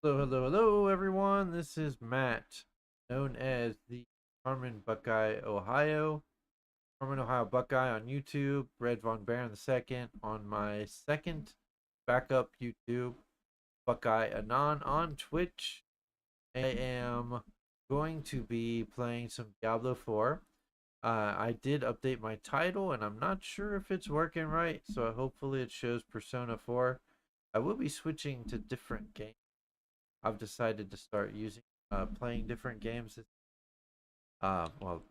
Hello, everyone. This is Matt, known as the Norman Buckeye, Ohio. Norman, Ohio Buckeye on YouTube. Red Von Baron II on my second backup YouTube. Buckeye Anon on Twitch. I am going to be playing some Diablo 4. I did update my title, and I'm not sure if it's working right, so hopefully it shows Persona 4. I will be switching to different games. I've decided to start playing different games. Well,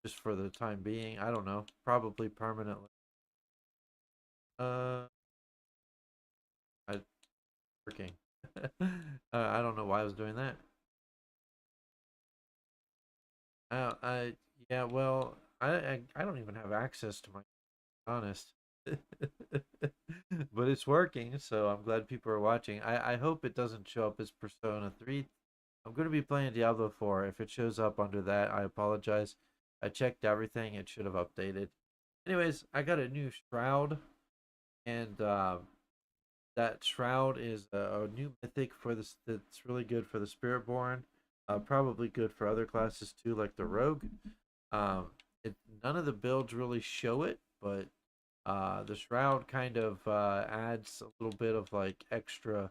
just for the time being. I don't know, probably permanently. Uh, I working. I don't know why I was doing that. I yeah. Well, I don't even have access to my honest. But it's working, so I'm glad people are watching. I hope it doesn't show up as Persona 3. I'm going to be playing Diablo 4. If it shows up under that, I apologize. I checked everything. It should have updated. Anyways, I got a new Shroud, and that Shroud is a new mythic for this. That's really good for the Spiritborn. Probably good for other classes too, like the Rogue. Um, None of the builds really show it, but the Shroud kind of adds a little bit of like extra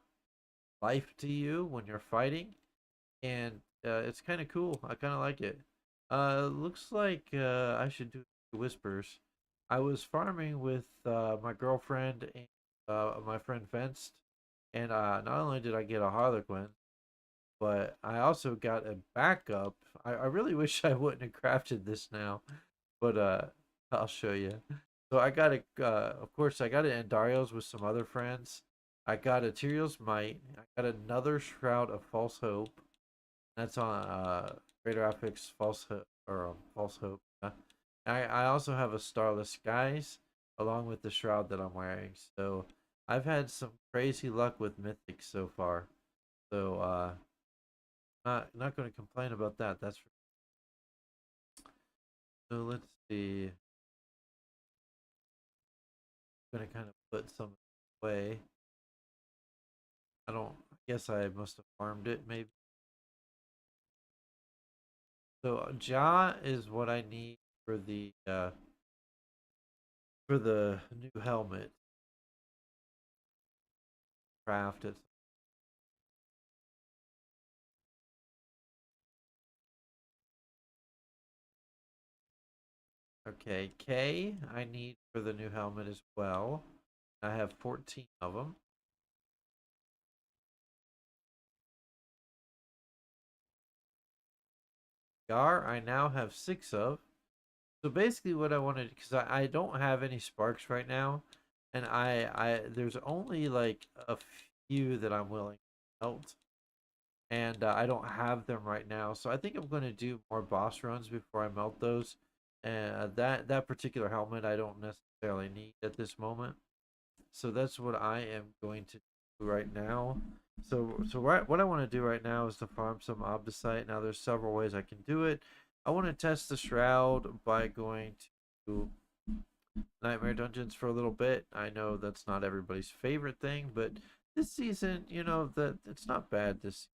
life to you when you're fighting, and it's kind of cool. I kind of like it. Looks like I should do whispers. I was farming with my girlfriend and my friend Fenced, and not only did I get a Harlequin, but I also got a backup. I really wish I wouldn't have crafted this now, but I'll show you. So I got of course, I got it in Dario's with some other friends. I got a Tyrael's Might. I got another Shroud of False Hope. That's on Greater Epics False Hope. I also have a Starless Skies along with the shroud that I'm wearing. So I've had some crazy luck with mythics so far. So not going to complain about that. That's for... So let's see. I'm going to kind of put some away. I don't. I guess I must have farmed it maybe. So Ja is what I need for the new helmet. Craft it. Okay, K I need for the new helmet as well. I have 14 of them. Gar I now have 6 of. So basically what I wanted, because I don't have any sparks right now, and I there's only like a few that I'm willing to melt, and I don't have them right now. So I think I'm going to do more boss runs before I melt those. And that particular helmet I don't necessarily need at this moment. So that's what I am going to do right now. What I want to do right now is to farm some obdicite. Now there's several ways I can do it. I want to test the shroud by going to nightmare dungeons for a little bit. I know that's not everybody's favorite thing, but this season, that it's not bad. This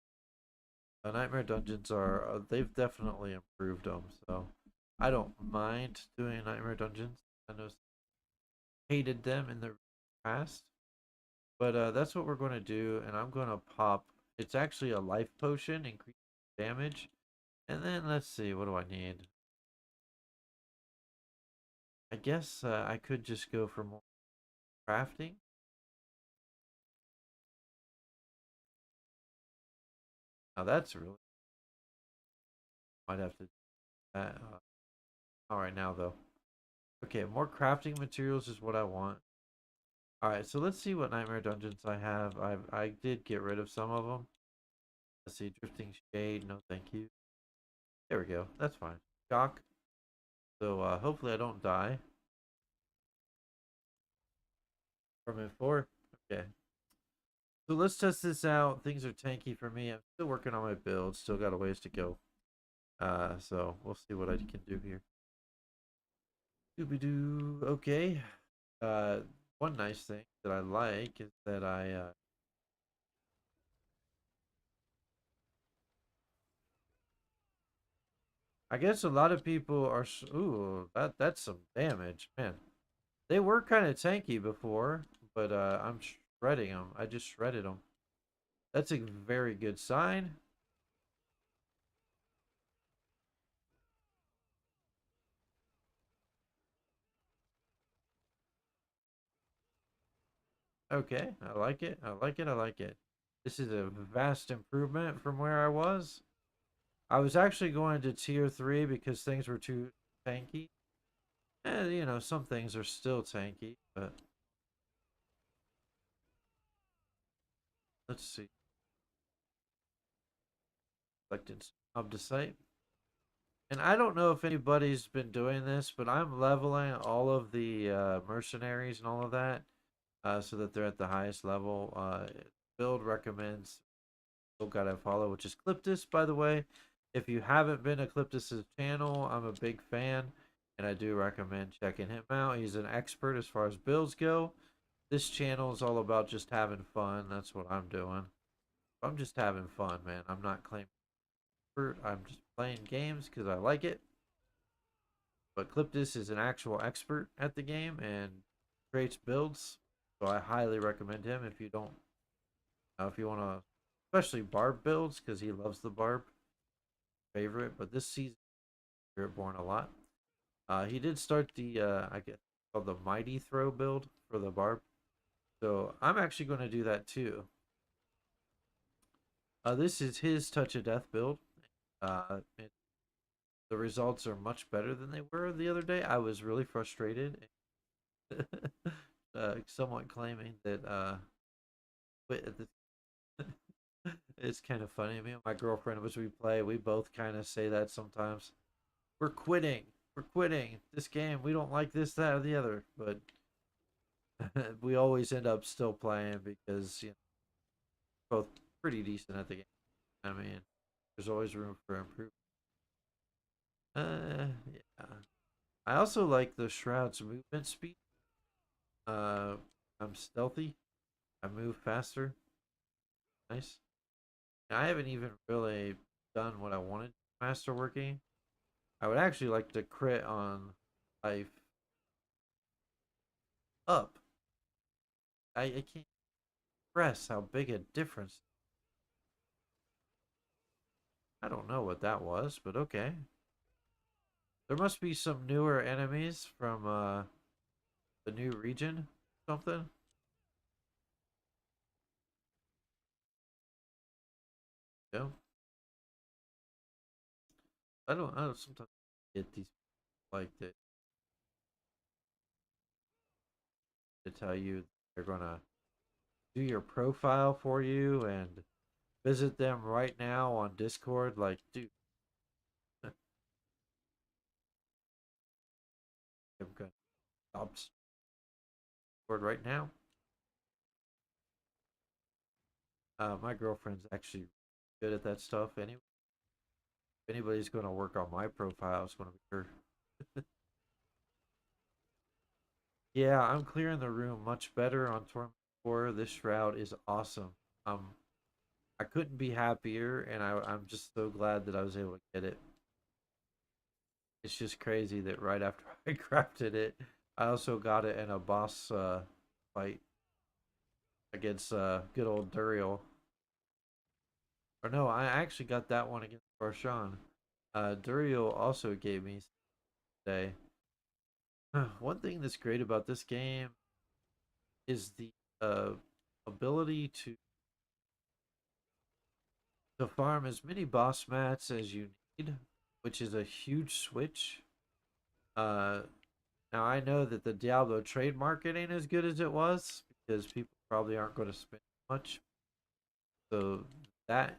nightmare dungeons are they've definitely improved them. So I don't mind doing nightmare dungeons. I know hated them in the past. But that's what we're going to do, and I'm going to pop. It's actually a life potion, increase damage. And then let's see, what do I need? I guess I could just go for more crafting. Now that's really might have to do that. All right now though. Okay, more crafting materials is what I want. All right, so let's see what nightmare dungeons I have. I did get rid of some of them. Let's see, drifting shade. No, thank you. There we go. That's fine. Shock. So hopefully I don't die from it 4. Okay. So let's test this out. Things are tanky for me. I'm still working on my build. Still got a ways to go. So we'll see what I can do here. Doobie doo. Okay. Uh, One nice thing that I like is that I guess a lot of people are. Ooh, that's some damage, man. They were kind of tanky before, but I'm shredding them. I just shredded them. That's a very good sign. Okay, I like it. I like it. I like it. This is a vast improvement from where I was. I was actually going to tier 3 because things were too tanky. And, you know, some things are still tanky, but let's see. Selected obdicite. And I don't know if anybody's been doing this, but I'm leveling all of the mercenaries and all of that so that they're at the highest level. Build recommends still gotta follow, which is Cliptus, by the way. If you haven't been to Cliptus's channel, I'm a big fan, and I do recommend checking him out. He's an expert as far as builds go. This channel is all about just having fun. That's what I'm doing. I'm just having fun, man. I'm not claiming expert. I'm just playing games because I like it. But Cliptus is an actual expert at the game and creates builds. So I highly recommend him if you don't, if you want to, especially barb builds because he loves the barb favorite. But this season, Spiritborn a lot. He did start the, I guess, called the Mighty Throw build for the barb. So I'm actually going to do that too. This is his Touch of Death build. The results are much better than they were the other day. I was really frustrated. Somewhat claiming that it's kind of funny. Me and my girlfriend, which we play, we both kind of say that sometimes. We're quitting. We're quitting this game. We don't like this, that, or the other. But we always end up still playing because both pretty decent at the game. I mean, there's always room for improvement. Yeah. I also like the Shroud's movement speed. Uh, I'm stealthy. I move faster. Nice. I haven't even really done what I wanted master working. I would actually like to crit on life up. I can't express how big a difference. I don't know what that was, but okay. There must be some newer enemies from the new region, something. Yeah, I don't sometimes get these like that to tell you they're gonna do your profile for you and visit them right now on Discord. Like, dude, I'm gonna stop Discord right now. My girlfriend's actually good at that stuff. Anyway, if anybody's gonna work on my profile, it's gonna be her. Yeah, I'm clearing the room much better on Torment 4. This shroud is awesome. Um, I couldn't be happier, and I'm just so glad that I was able to get it. It's just crazy that right after I crafted it, I also got it in a boss fight against good old Duriel. Or no, I actually got that one against Barshan. Duriel also gave me today. One thing that's great about this game is the uh, ability to farm as many boss mats as you need, which is a huge switch. Uh, Now I know that the Diablo trade market ain't as good as it was because people probably aren't going to spend much, so that went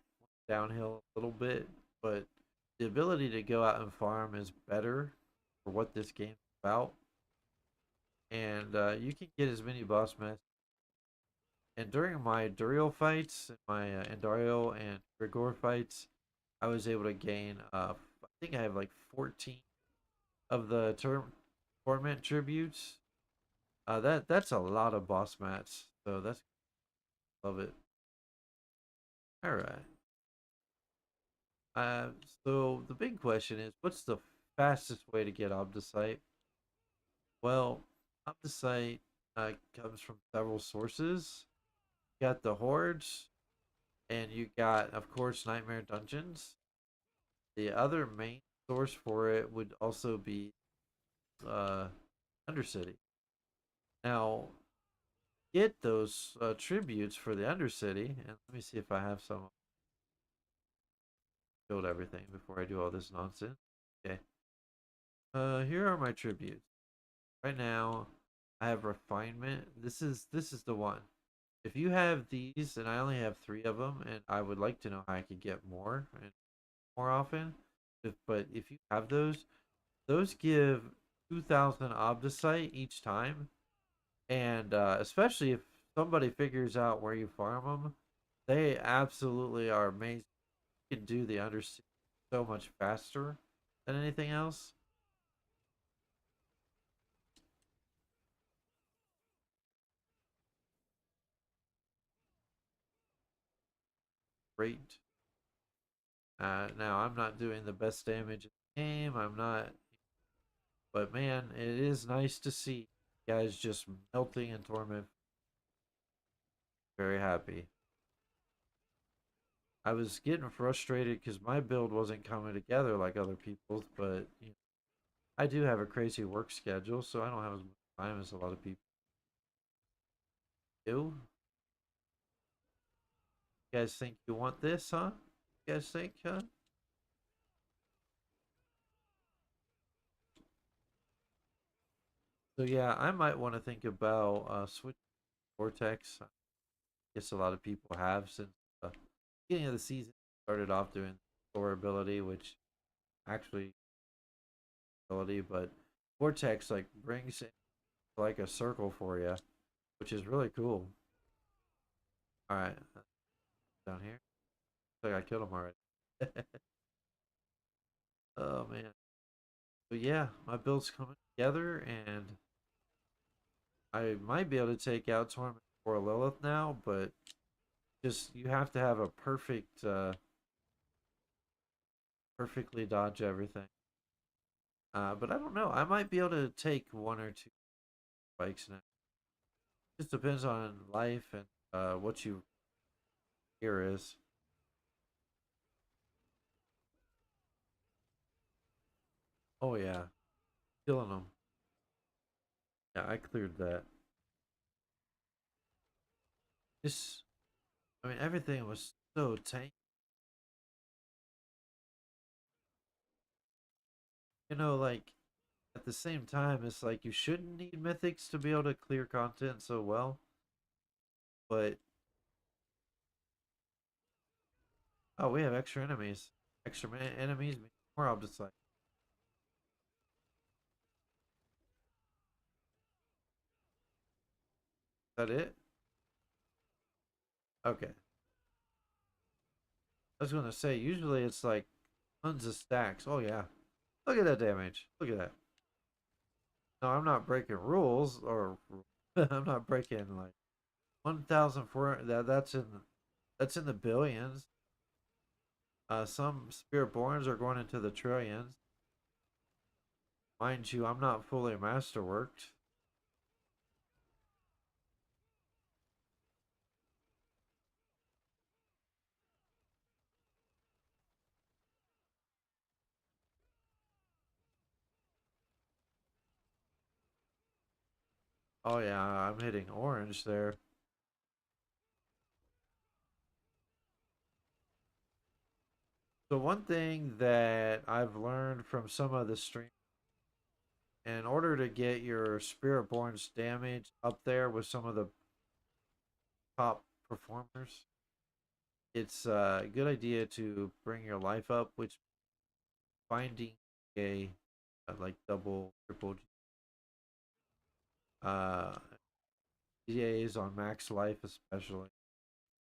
downhill a little bit. But the ability to go out and farm is better for what this game's about, and you can get as many boss mats. And during my Duriel fights, my Andariel and Grigor fights, I was able to gain. I think I have like 14 of the torment tributes. That's a lot of boss mats, so that's love it. All right. Uh, so the big question is, what's the fastest way to get obdicite? Well, obdicite comes from several sources. You got the hordes, and you got, of course, nightmare dungeons. The other main source for it would also be uh, Undercity. Now, get those tributes for the Undercity, and let me see if I have some. Build everything before I do all this nonsense. Okay. Here are my tributes. Right now, I have refinement. This is the one. If you have these, and I only have 3 of them, and I would like to know how I could get more and more often. But if you have those give 2,000 obdicite each time, and especially if somebody figures out where you farm them, they absolutely are amazing. You can do the undersea so much faster than anything else. Great. Now I'm not doing the best damage in the game. I'm not, but man, it is nice to see guys just melting in torment. Very happy. I was getting frustrated because my build wasn't coming together like other people's, but I do have a crazy work schedule, so I don't have as much time as a lot of people do. You guys think you want this, huh? You guys think, huh? So yeah, I might want to think about switching Vortex. I guess a lot of people have since the beginning of the season. Started off doing store ability, which actually ability, but Vortex like brings it like a circle for you, which is really cool. All right, down here. Looks like I killed him already. Oh man. But yeah, my build's coming together, and I might be able to take out Torment for Lilith now, but just you have to have a perfectly dodge everything. But I don't know. I might be able to take 1 or 2 spikes now. Just depends on life and what you here is. Oh yeah, killing them. Yeah, I cleared that. This, I mean, everything was so tanky. Like at the same time, it's like you shouldn't need mythics to be able to clear content so well. But oh, we have extra enemies. Extra enemies mean more obdicite. Is that it? Okay. I was gonna say usually it's like tons of stacks. Oh yeah. Look at that damage. Look at that. No, I'm not breaking rules or I'm not breaking like 1,400. That's in the billions. Some spirit borns are going into the trillions. Mind you, I'm not fully masterworked. Oh yeah, I'm hitting orange there. So one thing that I've learned from some of the stream, in order to get your spirit born's damage up there with some of the top performers, it's a good idea to bring your life up, which finding a like double, triple uh GAs on max life especially.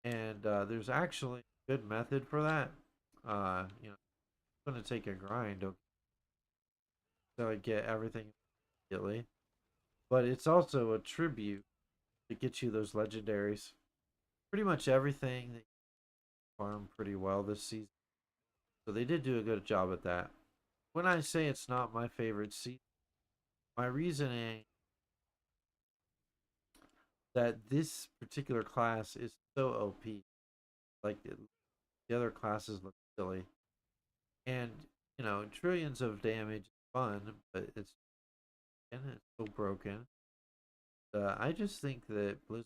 And there's actually a good method for that. It's gonna take a grind to get everything immediately. But it's also a tribute to get you those legendaries. Pretty much everything that you farm pretty well this season So they did do a good job at that. When I say it's not my favorite season, my reasoning that this particular class is so OP. Like the other classes look silly, and trillions of damage is fun, but it's so broken. I just think that Blizzard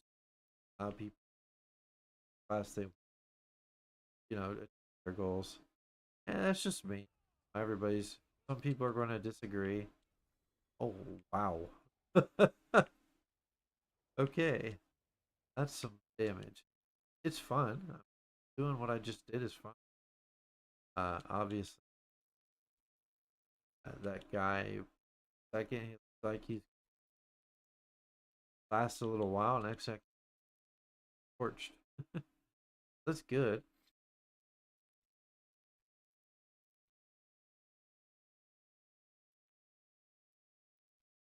people class they achieve their goals, and that's just me. Everybody's some people are going to disagree. Oh wow. Okay, that's some damage. It's fun. Doing what I just did is fun. Obviously, that guy second, he looks like he's lasts a little while. Next second, torched. That's good.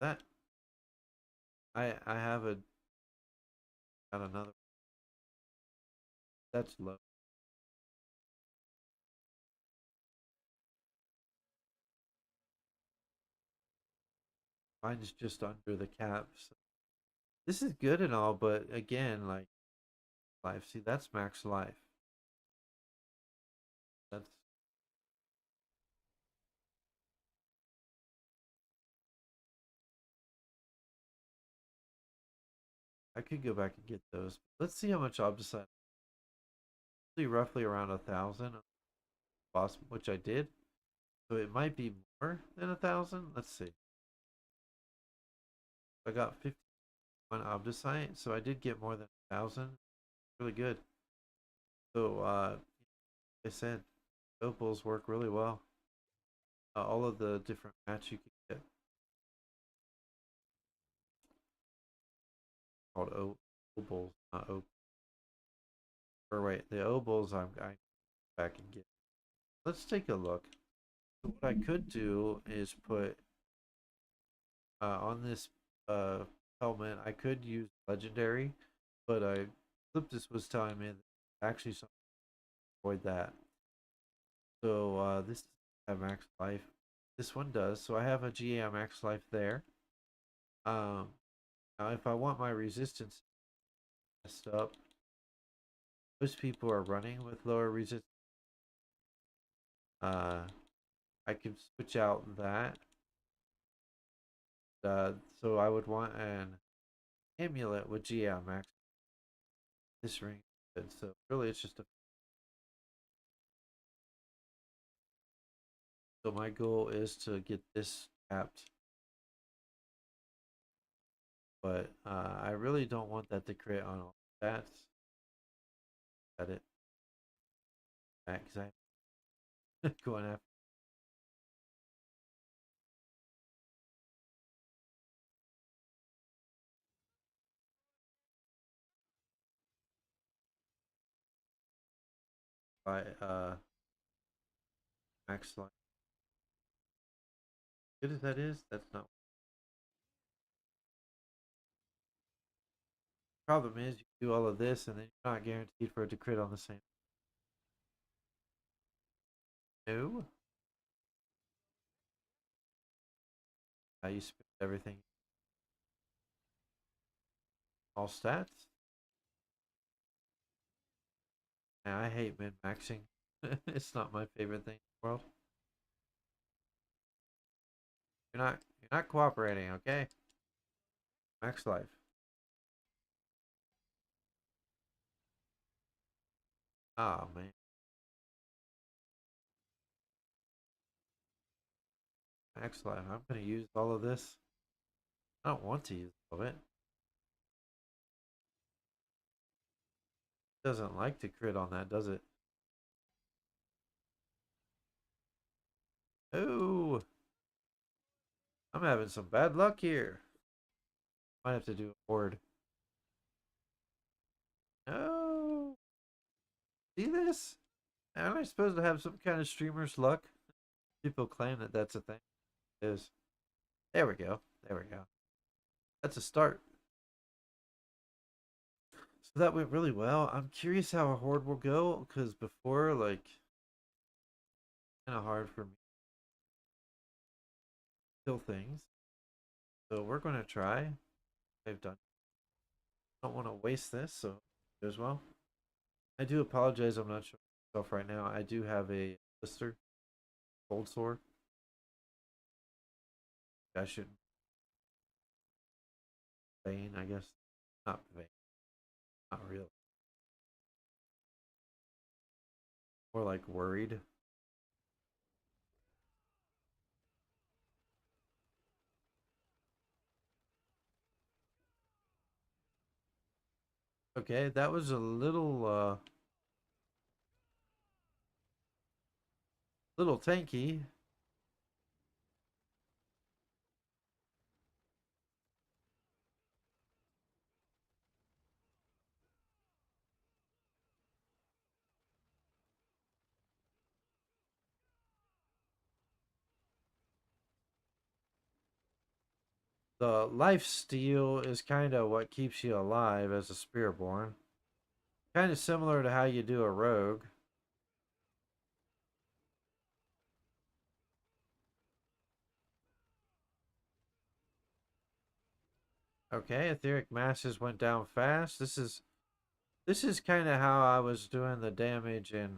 That I have a got another that's low. Mine's just under the caps. This is good and all, but again, like life. See, that's max life. That's I could go back and get those. Let's see how much obdicite. Roughly around 1,000 boss, which I did. So it might be more than 1,000. Let's see. I got 51 obdicite, so I did get more than 1,000. Really good. So like I said, opals work really well. All of the different mats you can get called opals, not op. Or wait, the opals I back and get. Let's take a look. So what I could do is put on this uh, helmet. I could use legendary, but Cliptus was telling me that actually something to avoid that. So this doesn't have max life. This one does. So I have a GA max life there. Um, Now if I want my resistance messed up, most people are running with lower resistance. Uh, I can switch out that. So I would want an amulet with GA max. This ring, so really it's just a. So my goal is to get this capped, but I really don't want that to crit on all stats. At it, because I'm going after by max line. Good as that is, that's not. Problem is, you do all of this, and then you're not guaranteed for it to crit on the same. No, you spend everything, all stats. And I hate min maxing. It's not my favorite thing in the world. You're not cooperating, okay? Max life. Oh man, max life. I'm gonna use all of this. I don't want to use all of it. It doesn't like to crit on that, does it? Oh, I'm having some bad luck here. Might have to do a board. No, see this? Aren't I supposed to have some kind of streamer's luck? People claim that that's a thing. It is. There we go. There we go. That's a start. So that went really well. I'm curious how a horde will go because before, like, kind of hard for me to kill things. So we're going to try. I've done. I don't want to waste this, so as well. I do apologize. I'm not sure myself right now. I do have a blister, cold sore. I shouldn't pain. I guess not pain. Not really. More like worried. Okay, that was a little tanky. The life steal is kind of what keeps you alive as a spiritborn. Kind of similar to how you do a rogue. Okay, etheric masses went down fast. This is kind of how I was doing the damage in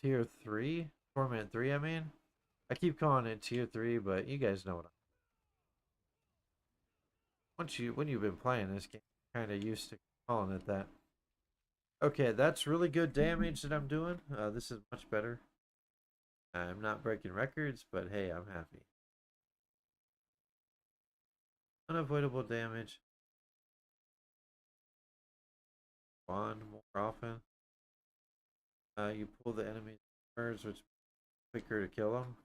tier 3, torment 3, I mean. I keep calling it tier 3, but you guys know what when you've been playing this game, you're kind of used to calling it that. Okay, that's really good damage that I'm doing. This is much better. I'm not breaking records, but hey, I'm happy. Unavoidable damage. Spawn more often. You pull the enemy's birds, which is quicker to kill them.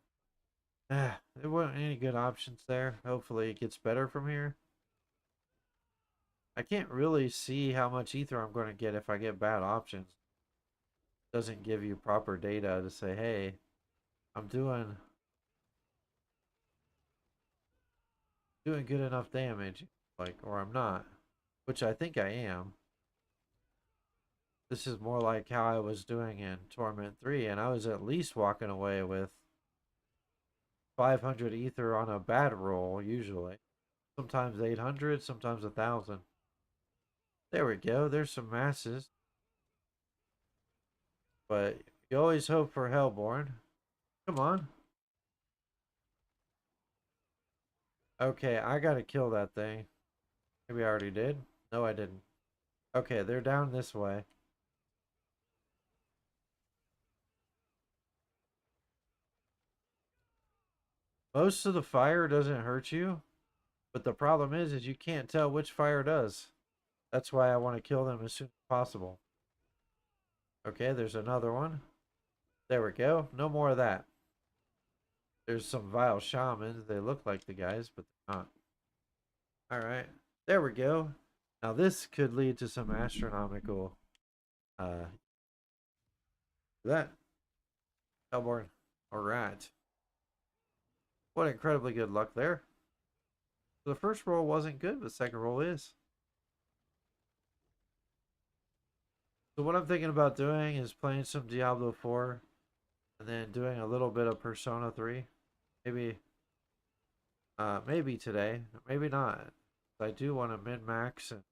There weren't any good options there. Hopefully it gets better from here. I can't really see how much ether I'm going to get if I get bad options. It doesn't give you proper data to say, hey, I'm doing good enough damage, like, or I'm not, which I think I am. This is more like how I was doing in Torment 3, and I was at least walking away with 500 ether on a bad roll, usually. Sometimes 800, sometimes 1,000. There we go. There's some masses. But you always hope for Hellborn. Come on. Okay, I gotta kill that thing. Maybe I already did. No, I didn't. Okay, they're down this way. Most of the fire doesn't hurt you, but the problem is you can't tell which fire does. That's why I want to kill them as soon as possible. Okay, there's another one. There we go. No more of that. There's some vile shamans. They look like the guys, but they're not. Alright. There we go. Now this could lead to some astronomical that Hellborn. Alright. What incredibly good luck there. The first roll wasn't good, but the second roll is. So what I'm thinking about doing is playing some Diablo 4 and then doing a little bit of Persona 3. Maybe maybe today, maybe not. I do want to min-max and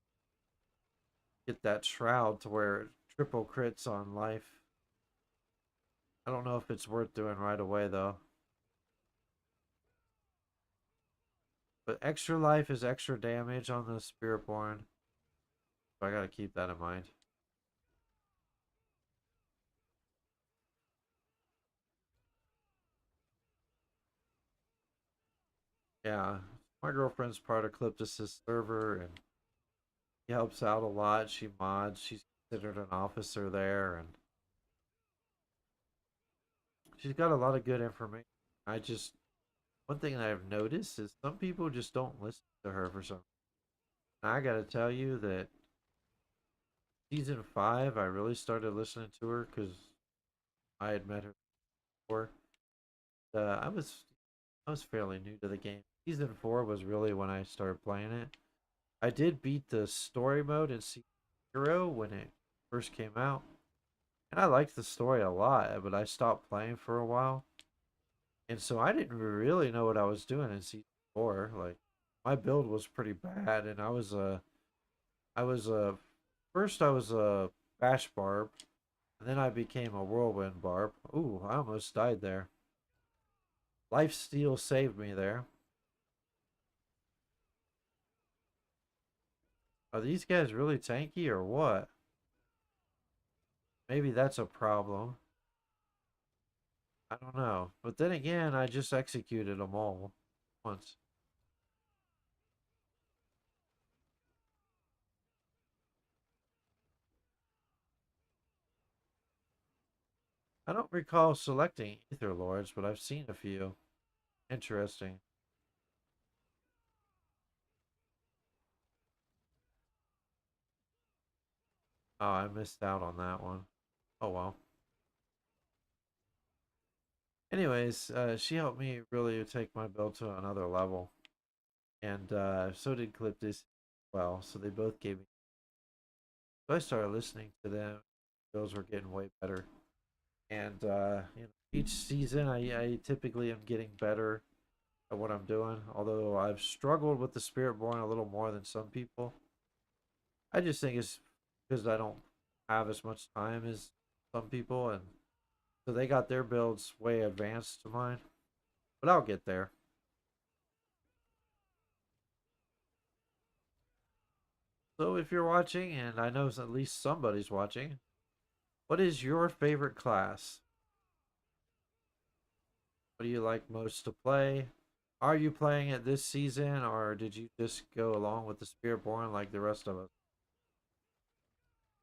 get that shroud to where it triple crits on life. I don't know if it's worth doing right away though. But extra life is extra damage on the Spiritborn. So I gotta keep that in mind. Yeah. My girlfriend's part of Cliptus's server and he helps out a lot. She mods. She's considered an officer there and she's got a lot of good information. I just one thing that I've noticed is some people just don't listen to her for some. And I gotta tell you that season 5, I really started listening to her because I had met her before. I was fairly new to the game. Season 4 was really when I started playing it. I did beat the story mode in season hero when it first came out. And I liked the story a lot, but I stopped playing for a while. And so I didn't really know what I was doing in season 4. Like my build was pretty bad and I was first I was a bash barb, and then I became a whirlwind barb. Ooh, I almost died there. Life steal saved me there. Are these guys really tanky or what? Maybe that's a problem. I don't know. But then again, I just executed them all once. I don't recall selecting Ether Lords, but I've seen a few. Interesting. Oh, I missed out on that one. Oh well. Anyways, she helped me really take my build to another level. And so did Cliptis. Well, so they both gave me. So I started listening to them. Those were getting way better. And each season, I typically am getting better at what I'm doing. Although I've struggled with the Spiritborn a little more than some people. I just think it's because I don't have as much time as some people, and so they got their builds way advanced to mine. But I'll get there. So if you're watching, and I know at least somebody's watching, what is your favorite class? What do you like most to play? Are you playing it this season, or did you just go along with the Spiritborn like the rest of us?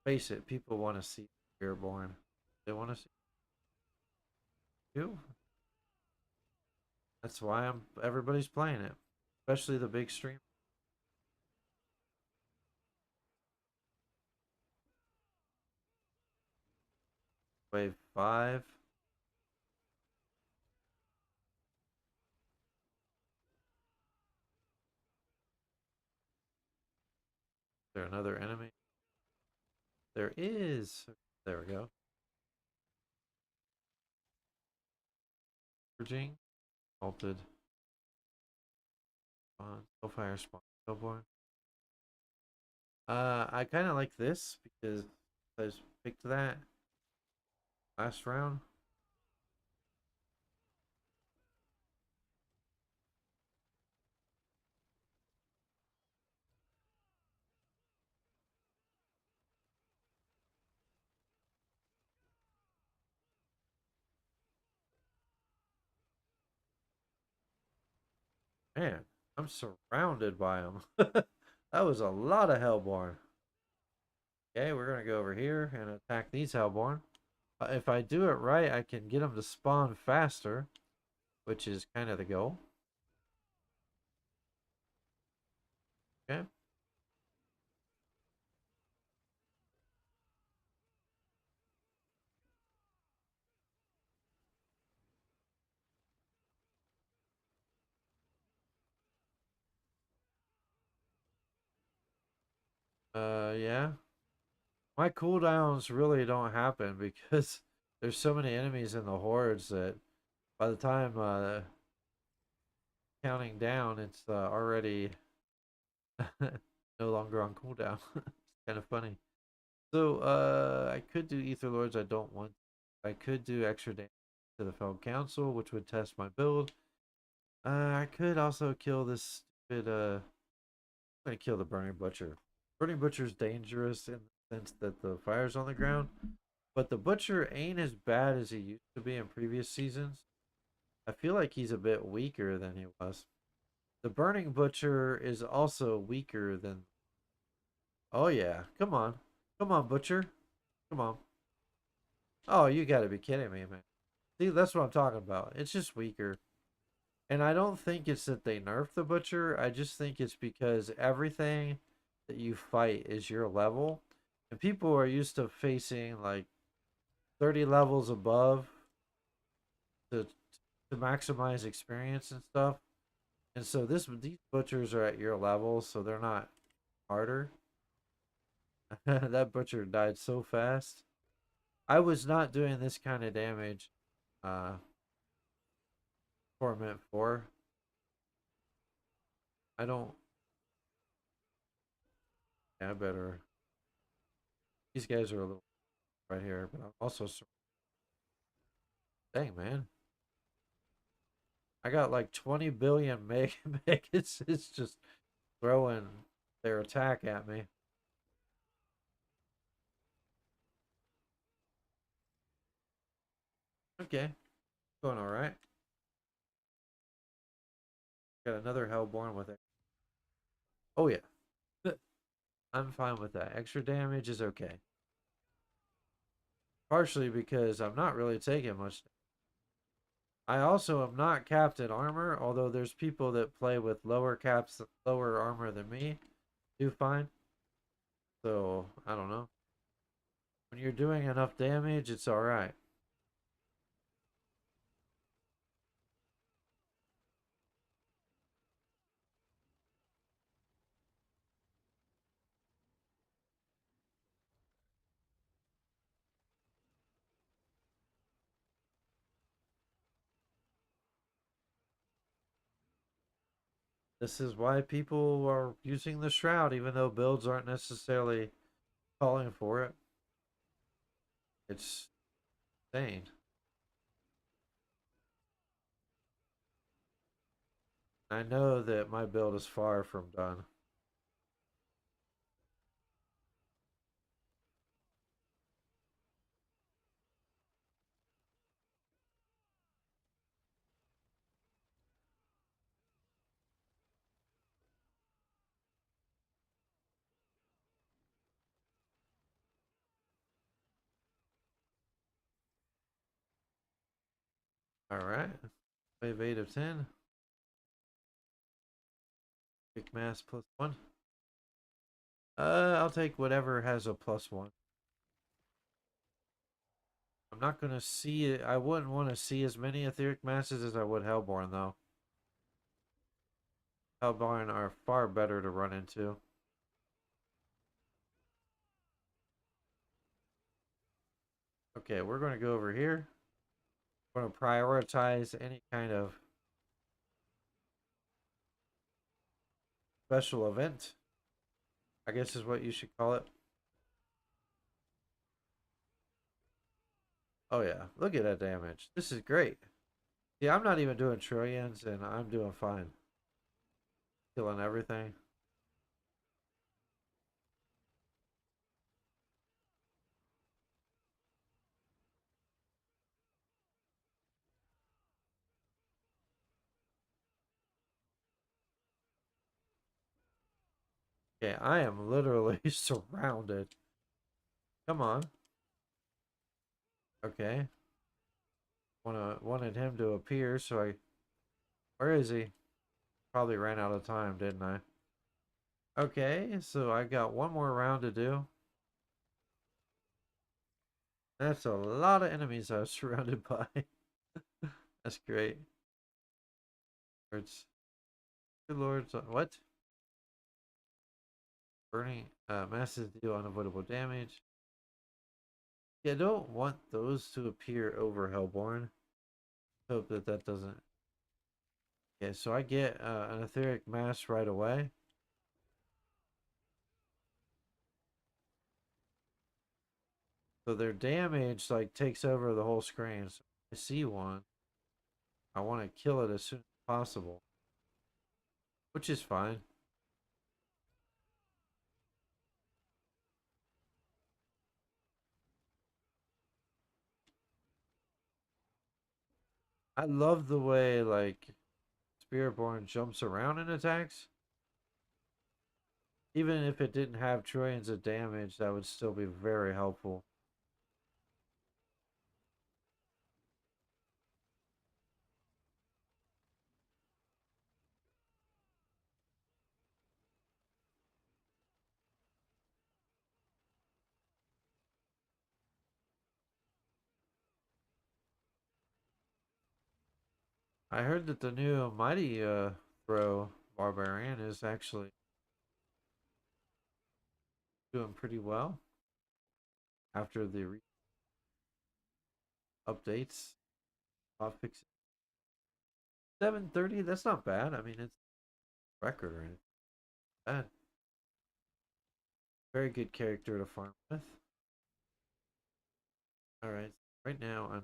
Face it, people want to see Spiritborn. They want to see you. That's why everybody's playing it, especially the big stream. Wave 5. Is there another enemy? There is. There we go. Purging. Altered. Spawn. Hellfire spawn. Hellborn. I kind of like this because I just picked that last round. Man, I'm surrounded by them. That was a lot of Hellborn. Okay, we're gonna go over here and attack these Hellborn. If I do it right, I can get them to spawn faster, which is kind of the goal. Okay. Yeah. My cooldowns really don't happen because there's so many enemies in the hordes that by the time counting down, it's already no longer on cooldown. It's kind of funny. So I could do Ether Lords. I don't want. I could do extra damage to the Fell Council, which would test my build. I could also kill this stupid. I'm gonna kill the Burning Butcher. Burning Butcher's dangerous in the sense that the fire's on the ground, but the Butcher ain't as bad as he used to be in previous seasons. I feel like he's a bit weaker than he was. The Burning Butcher is also weaker than. Oh yeah, come on, come on, Butcher, come on. Oh, you got to be kidding me, man. See, that's what I'm talking about. It's just weaker. And I don't think it's that they nerfed the Butcher. I just think it's because everything that you fight is your level. And people are used to facing like 30 levels above to maximize experience and stuff. And so these butchers are at your level, so they're not harder. That butcher died so fast. I was not doing this kind of damage. Torment 4. I don't. Yeah, I better. These guys are a little right here, but I'm also. Dang, man. I got like 20 billion megas. It's just throwing their attack at me. Okay, going all right. Got another Hellborn with it. Oh yeah, I'm fine with that. Extra damage is okay. Partially because I'm not really taking much. I also am not capped at armor, although there's people that play with lower armor than me, do fine. So I don't know. When you're doing enough damage, it's all right. This is why people are using the shroud, even though builds aren't necessarily calling for it. It's insane. I know that my build is far from done. All right. Wave 8 of 10. Quick mass +1. I'll take whatever has a +1. I'm not gonna see it. I wouldn't want to see as many etheric masses as I would Hellborn, though. Hellborn are far better to run into. Okay, we're gonna go over here. We're gonna prioritize any kind of special event, I guess is what you should call it. Oh yeah, look at that damage. This is great. Yeah, I'm not even doing trillions, and I'm doing fine. Killing everything. Okay, I am literally surrounded. Come on. Okay. Wanted him to appear, so I. Where is he? Probably ran out of time, didn't I? Okay, so I got one more round to do. That's a lot of enemies I was surrounded by. That's great. Lords, good lords, what? Burning, masses deal unavoidable damage. Yeah, I don't want those to appear over Hellborn. Hope that that doesn't. Okay, so I get an etheric mass right away. So their damage like takes over the whole screen. So if I see one, I want to kill it as soon as possible, which is fine. I love the way like Spiritborn jumps around and attacks. Even if it didn't have trillions of damage, that would still be very helpful. I heard that the new Mighty Throw Barbarian is actually doing pretty well after the updates. I'll fix it. 730. That's not bad. I mean, it's a record or anything. Bad. Very good character to farm with. All right. Right now,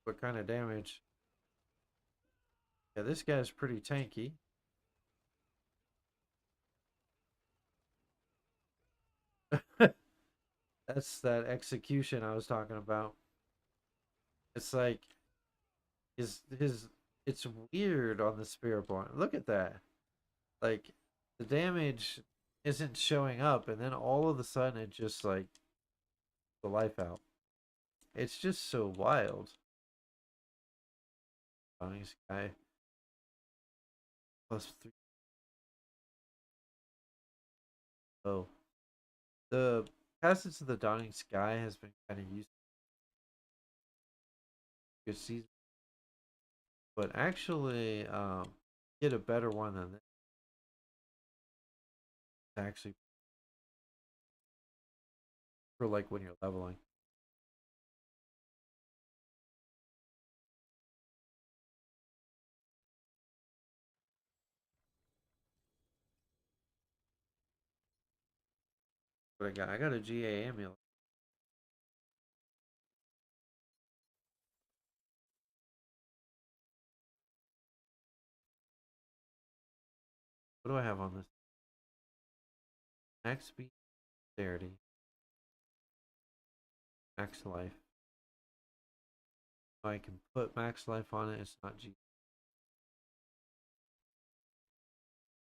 what kind of damage? Yeah, this guy's pretty tanky. That's that execution I was talking about. It's like his it's weird on the spirit born. Look at that. Like the damage isn't showing up and then all of a sudden it just like the life out. It's just so wild. Dawning Sky +3. Oh. The Passage of the Dawning Sky has been kind of used to season, but actually get a better one than this actually for like when you're leveling. But I got a GA amulet. What do I have on this? Max speed, dexterity, max life. I can put max life on it. It's not G.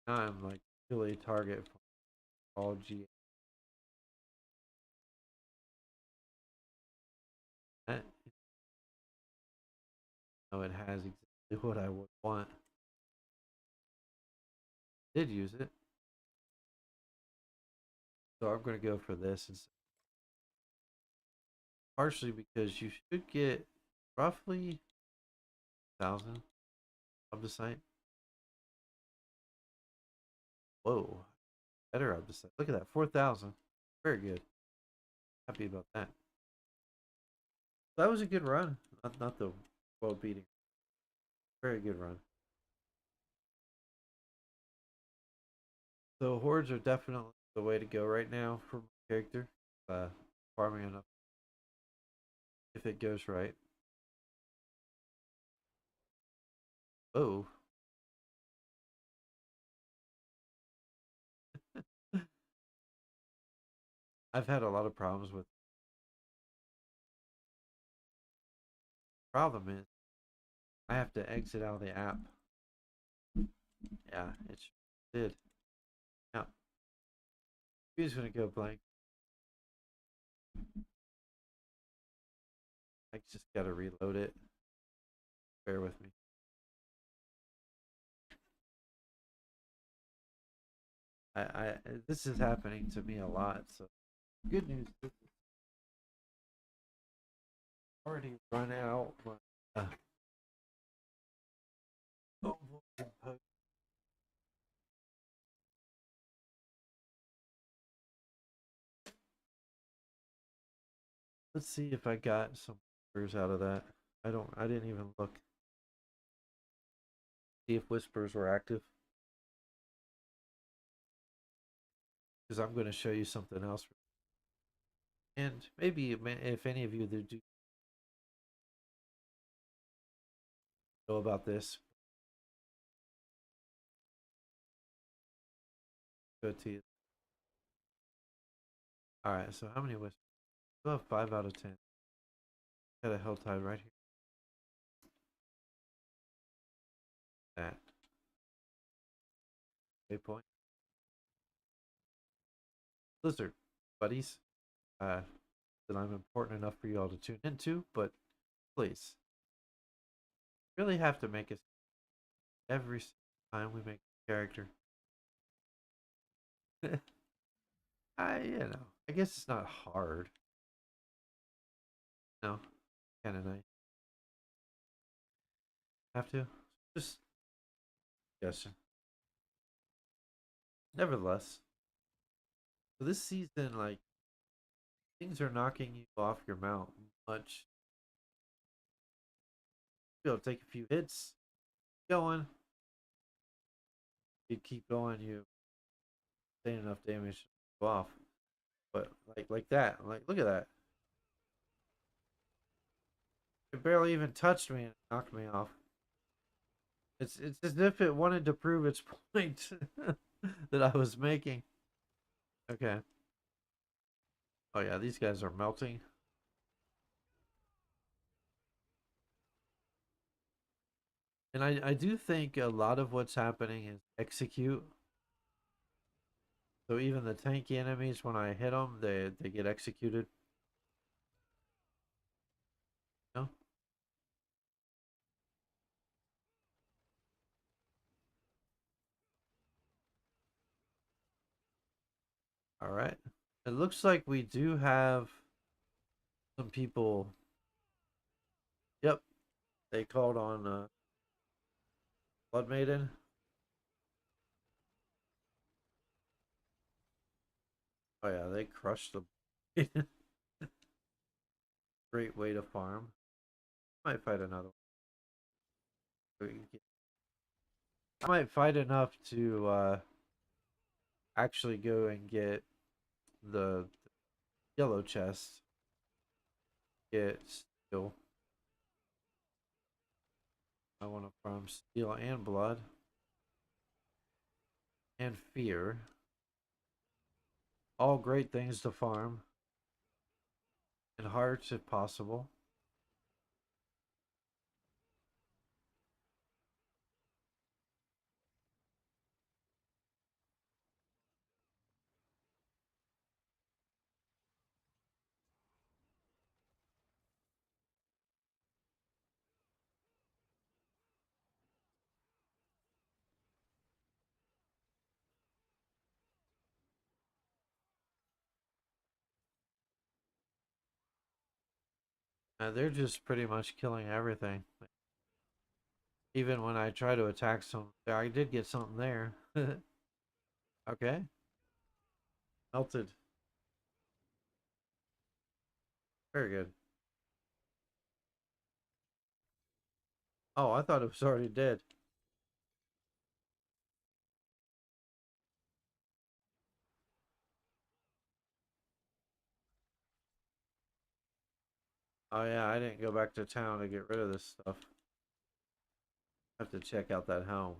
Now I'm like really target for all G. That, no, it has exactly what I would want. Did use it, so I'm gonna go for this. Instead. Partially because you should get roughly 1,000 obdicite. Whoa, better obdicite. Look at that, 4,000. Very good. Happy about that. That was a good run. Not the world beating. Very good run. So hordes are definitely the way to go right now for my character. Farming enough if it goes right. Oh, I've had a lot of problems with. Problem is, I have to exit out of the app. Yeah, it did. Now, I'm just gonna go blank. I just gotta reload it. Bear with me. I this is happening to me a lot. So good news. It's already run out. Uh, let's see if I got some whispers out of that. I don't. I didn't even look. See if whispers were active. Because I'm going to show you something else. And maybe if any of you that do know about this, go to you. All right. So how many whispers? Still have 5 out of 10. Got a hell tide right here. That waypoint. Blizzard, buddies. That I'm important enough for you all to tune into, but please, really have to make us every time we make a character. I guess it's not hard. No, Kind of nice. Have to. Just guessing. Nevertheless, for this season, like things are knocking you off your mount much. You'll take a few hits, going. You keep going, you sustain enough damage to go off. But like that, like look at that. It barely even touched me and knocked me off. It's as if it wanted to prove its point that I was making. Okay. Oh yeah, these guys are melting. And I do think a lot of what's happening is execute. So even the tanky enemies, when I hit them, they get executed. No. All right. It looks like we do have some people. Yep, they called on Blood Maiden. Oh yeah, they crushed the great way to farm. Might fight another one. I might fight enough to actually go and get the yellow chest. Get steel. I want to farm steel and blood and fear. All great things to farm. And hearts if possible. They're just pretty much killing everything. Even when I try to attack some, I did get something there. Okay, melted. Very good. Oh, I thought it was already dead. Oh yeah, I didn't go back to town to get rid of this stuff. I have to check out that helm.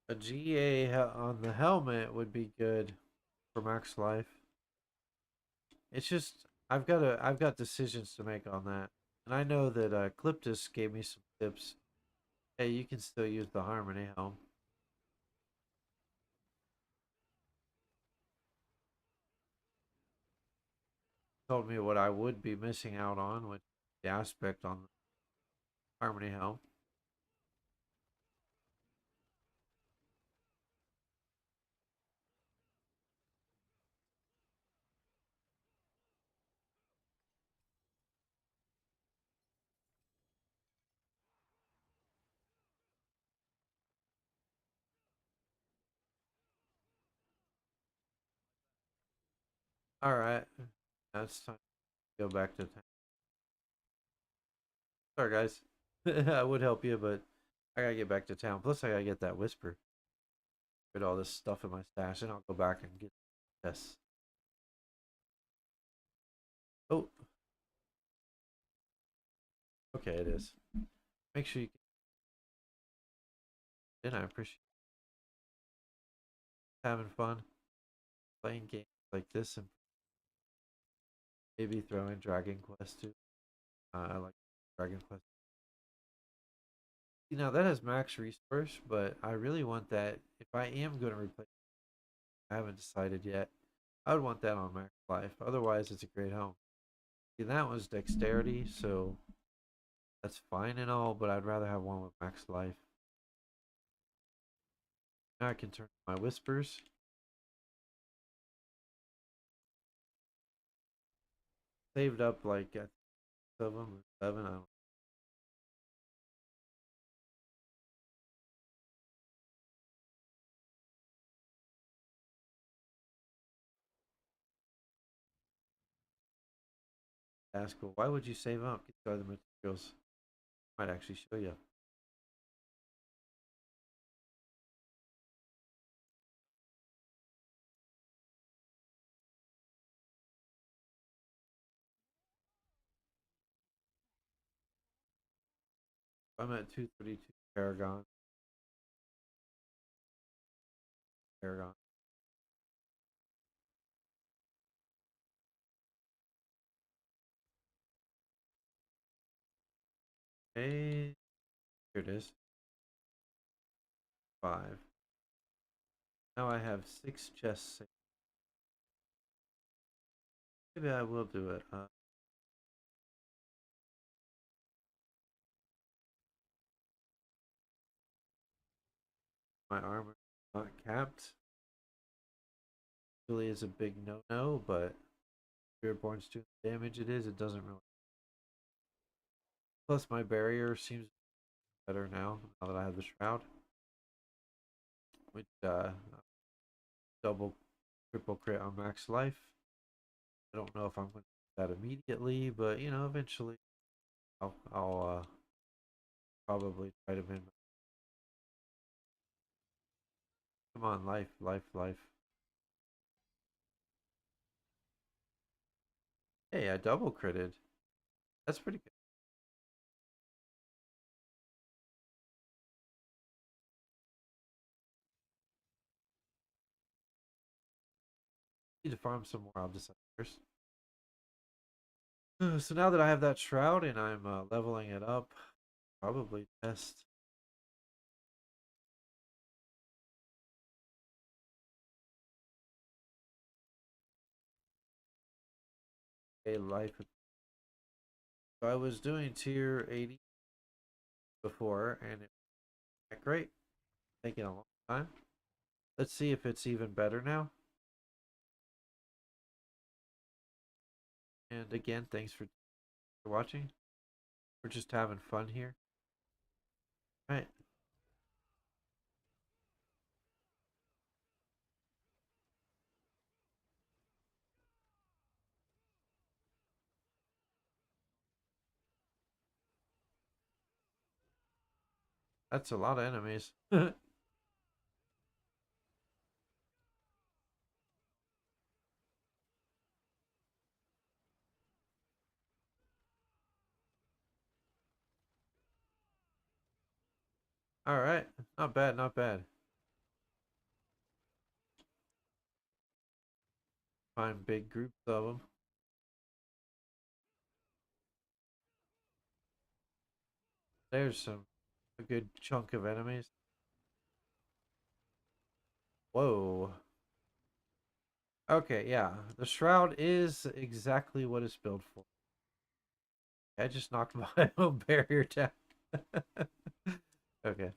A GA on the helmet would be good for max life. It's just I've got decisions to make on that, and I know that Cliptus gave me some tips. Hey, you can still use the Harmony helm. Told me what I would be missing out on with the aspect on the Harmony helm. All right, that's time to go back to town. Sorry, guys. I would help you, but I gotta get back to town. Plus, I gotta get that whisper. Get all this stuff in my stash, and I'll go back and get this. Oh, okay, it is. Make sure you get in. I appreciate having fun playing games like this and maybe throwing Dragon Quest too. I like Dragon Quest. You know, that has max resource, but I really want that. If I am going to replace, I haven't decided yet. I would want that on max life. Otherwise, it's a great home. See, that was dexterity, so that's fine and all, but I'd rather have one with max life. Now I can turn my whispers. Saved up like 7. I don't. Ask, well, why would you save up? Get the other materials. Might actually show you. I'm at 232 Paragon. Paragon. Hey, here it is. 5. Now I have 6 chests. Maybe I will do it. My armor not capped. Really is a big no-no, but Spiritborn's doing the damage it is. It doesn't really. Plus, my barrier seems better now that I have the shroud. Which double, triple crit on max life. I don't know if I'm going to do that immediately, but you know, eventually I'll probably try to min. Come on, life, life, life. Hey, I double critted. That's pretty good. Need to farm some more obdicitors. So now that I have that shroud and I'm leveling it up, probably test a life. So I was doing tier 80 before, and it went great. Taking a long time. Let's see if it's even better now. And again, thanks for watching. We're just having fun here. All right. That's a lot of enemies. All right. Not bad, not bad. Find big groups of them. There's a good chunk of enemies. Whoa. Okay, yeah. The shroud is exactly what it's built for. I just knocked my own barrier down. Okay.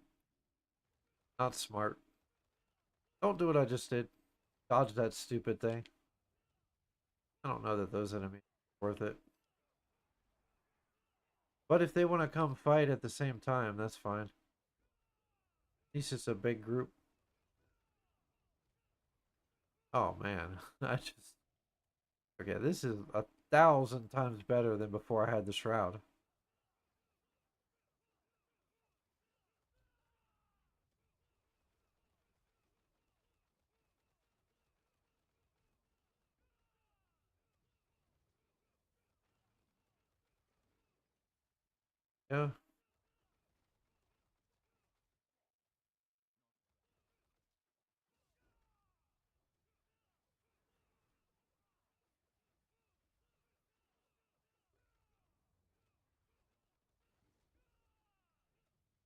Not smart. Don't do what I just did. Dodge that stupid thing. I don't know that those enemies are worth it. But if they want to come fight at the same time, that's fine. At least it's a big group. Oh man. I just okay, this is 1,000 times better than before I had the shroud. Yeah.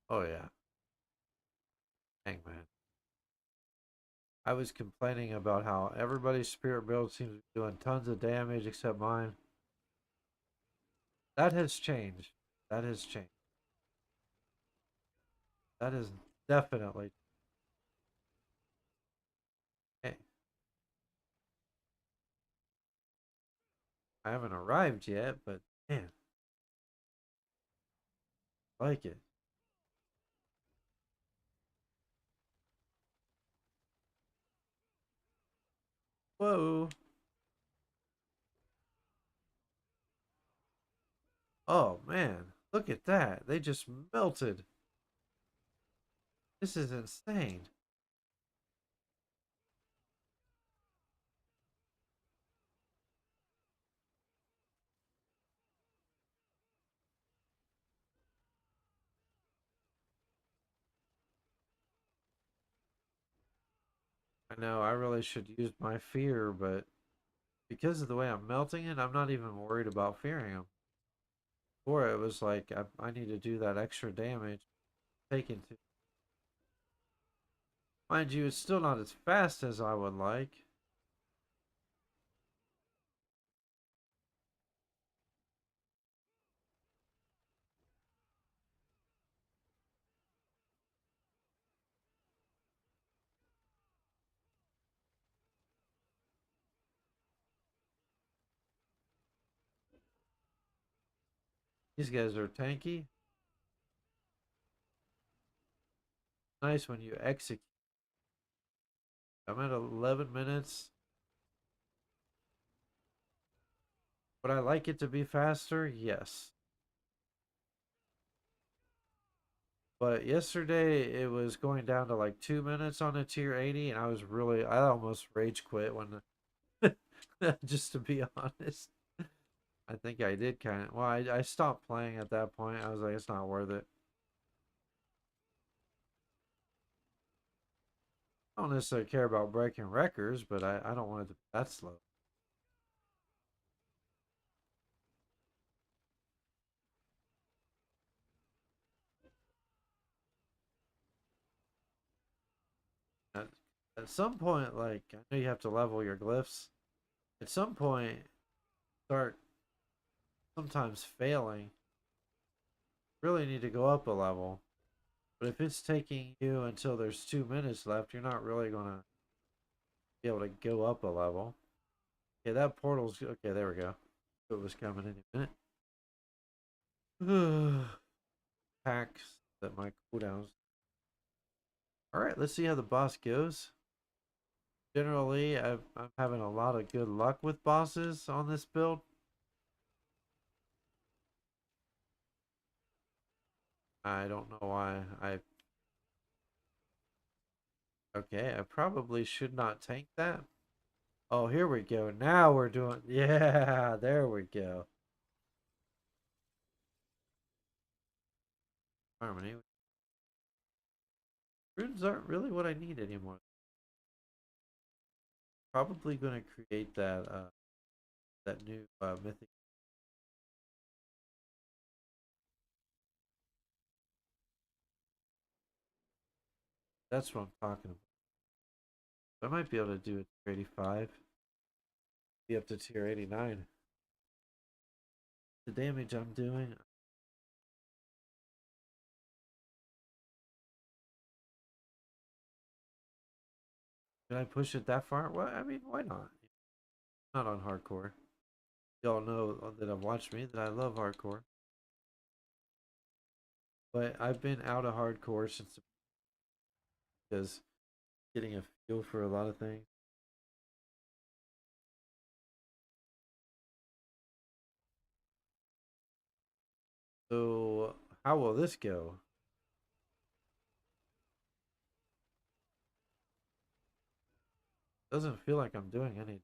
Oh yeah. Dang man. I was complaining about how everybody's spirit build seems to be doing tons of damage except mine. That has changed. That has changed. That is definitely. Hey, I haven't arrived yet, but man, I like it. Whoa. Oh man, look at that. They just melted. This is insane. I know I really should use my fear, but because of the way I'm melting it, I'm not even worried about fearing them. Before it was like I need to do that extra damage taken to. Mind you, it's still not as fast as I would like. These guys are tanky. Nice when you execute. I'm at 11 minutes. Would I like it to be faster? Yes. But yesterday it was going down to like 2 minutes on a tier 80, and I almost rage quit when, just to be honest. I think I did kind of, well, I stopped playing at that point. I was like, it's not worth it. I don't necessarily care about breaking records, but I don't want it to be that slow. At, at some point, like, I know you have to level your glyphs. At some point, start sometimes failing. Really need to go up a level. But if it's taking you until there's 2 minutes left, you're not really going to be able to go up a level. Okay, that portal's okay. There we go. It was coming any minute. Packs that my cooldowns. All right, let's see how the boss goes. Generally, I'm having a lot of good luck with bosses on this build. I don't know why. Okay, I probably should not tank that. Oh, here we go. Now we're doing, yeah, there we go. Harmony. Runes aren't really what I need anymore. Probably going to create that new mythic. That's what I'm talking about. I might be able to do it tier 85. Be up to tier 89. The damage I'm doing. Can I push it that far? Well, I mean, why not? Not on hardcore. Y'all know that have watched me that I love hardcore. But I've been out of hardcore since because getting a feel for a lot of things. So how will this go? Doesn't feel like I'm doing any.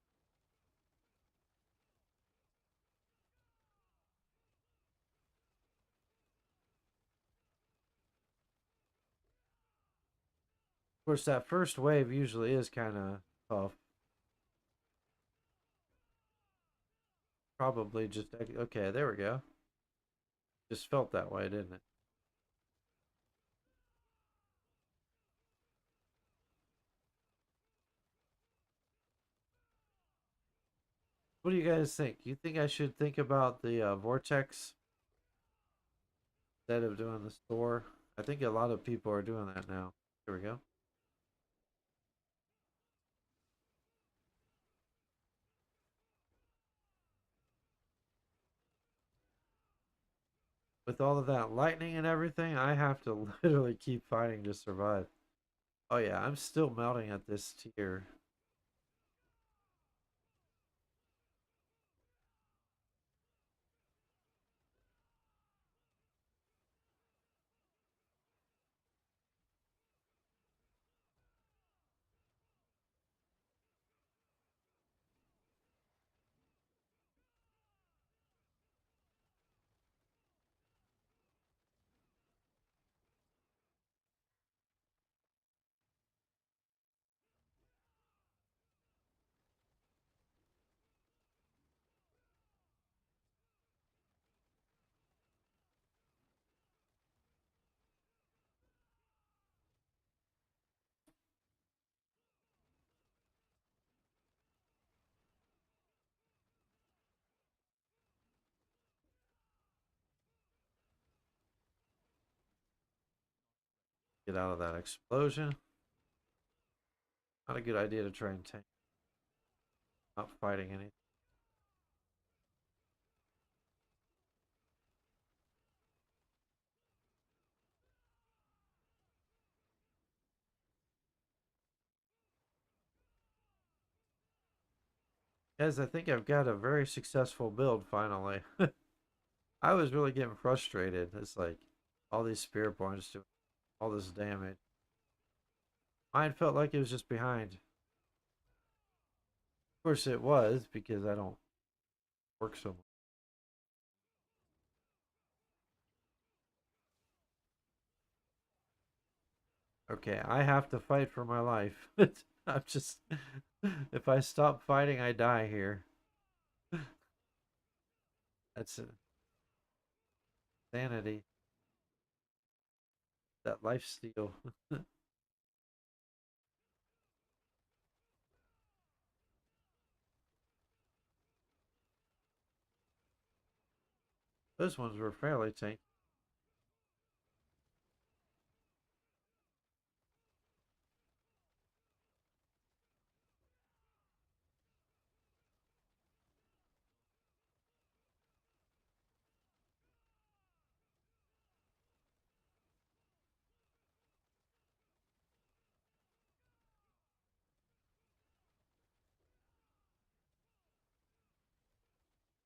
Of course, that first wave usually is kind of tough. Probably just okay. There we go. Just felt that way, didn't it? What do you guys think? You think I should think about the vortex? instead of doing the store. I think a lot of people are doing that now. Here we go. With all of that lightning and everything, I have to literally keep fighting to survive. Oh yeah, I'm still melting at this tier. Get out of that explosion. Not a good idea to try and tank. Not fighting anything. Guys, I think I've got a very successful build finally. I was really getting frustrated. It's like all these spirit points doing all this damage. Mine felt like it was just behind. Of course it was because I don't work so much. Okay, I have to fight for my life. I'm just if I stop fighting, I die here. That's insanity. That life steal. Those ones were fairly tanky.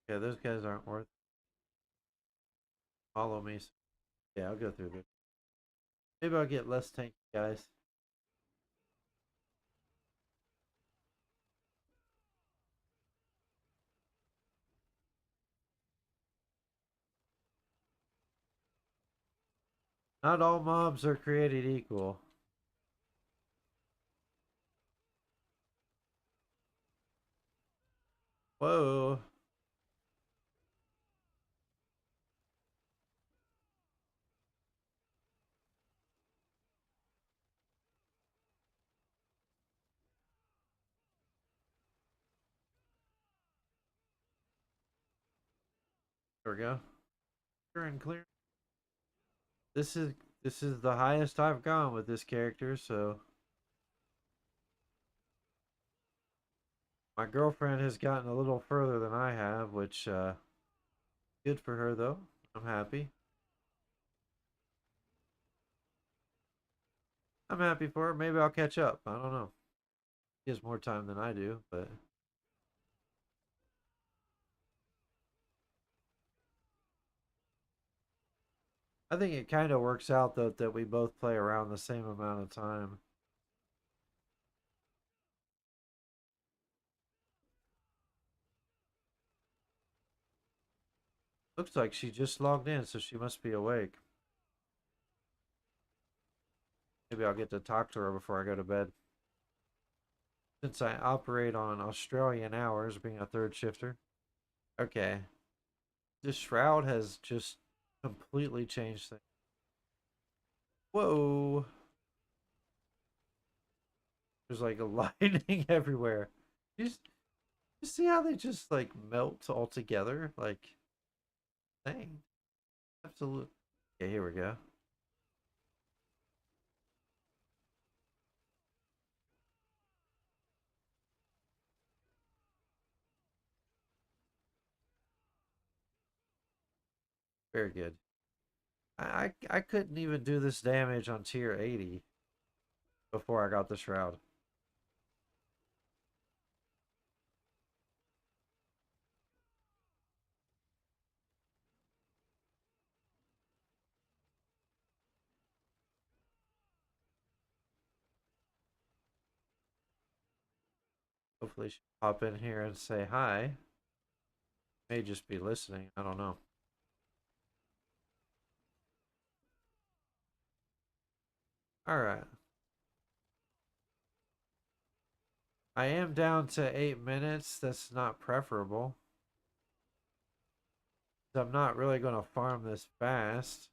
Yeah, those guys aren't worth. Follow me. Yeah, I'll go through this. Maybe I'll get less tanky guys. Not all mobs are created equal. Whoa. There we go. Clear and clear. This is this is the highest I've gone with this character, so my girlfriend has gotten a little further than I have, which good for her though. I'm happy. I'm happy for her. Maybe I'll catch up. I don't know. She has more time than I do, but I think it kind of works out though that we both play around the same amount of time. Looks like she just logged in, so she must be awake. Maybe I'll get to talk to her before I go to bed. Since I operate on Australian hours, being a third shifter. Okay. This shroud has just completely changed things. Whoa. There's like a lightning everywhere. You see how they just like melt all together? Like, dang. Absolutely. Okay, here we go. Very good. I couldn't even do this damage on tier 80 before I got the shroud. Hopefully she'll pop in here and say hi. May just be listening. I don't know. Alright. I am down to 8 minutes. That's not preferable. I'm not really going to farm this fast.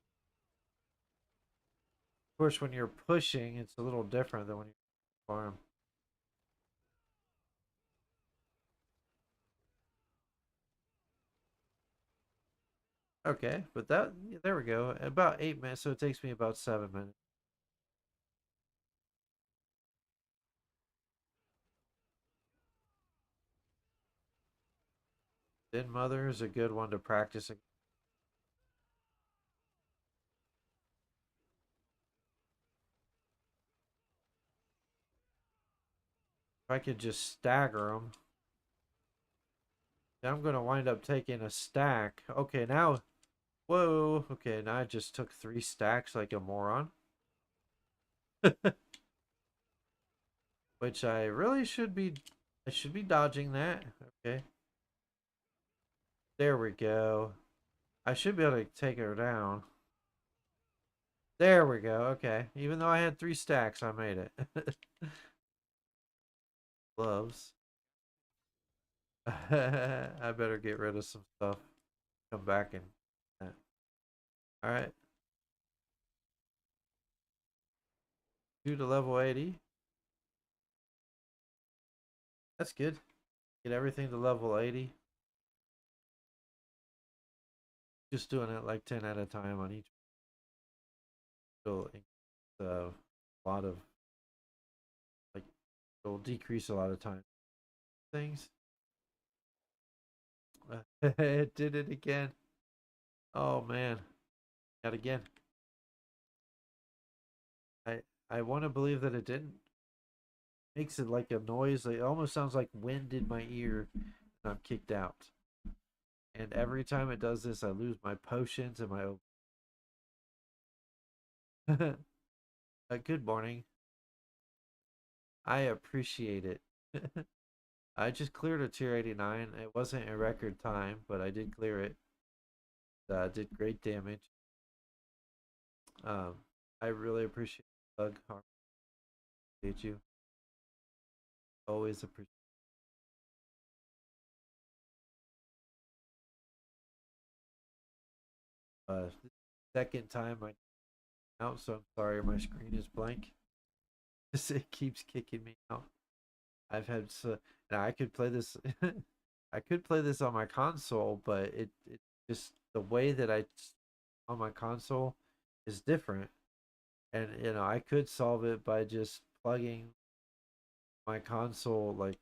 Of course, when you're pushing, it's a little different than when you farm. Okay, but that, there we go. About 8 minutes, so it takes me about 7 minutes. Den Mother is a good one to practice. If I could just stagger them, I'm going to wind up taking a stack. Okay, now, whoa. Okay, now I just took 3 stacks like a moron. Which I really should be, I should be dodging that. Okay, there we go. I should be able to take her down. There we go. Okay, even though I had 3 stacks, I made it. Gloves. I better get rid of some stuff. Come back and. All right, 2 to level 80. That's good. Get everything to level 80. Just doing it like 10 at a time on each. It'll a lot of like. It'll decrease a lot of time. Things. It did it again. Oh man, not again. I I want to believe that it didn't. Makes it like a noise. It almost sounds like wind in my ear, and I'm kicked out. And every time it does this, I lose my potions and my. Good morning. I appreciate it. I just cleared a tier 89. It wasn't a record time, but I did clear it. Did great damage. Um, I really appreciate Doug. Appreciate you. Always appreciate. Second time I out, so I'm sorry my screen is blank. It keeps kicking me out. I've had so now I could play this. I could play this on my console, but it just the way that on my console is different, and I could solve it by just plugging my console, like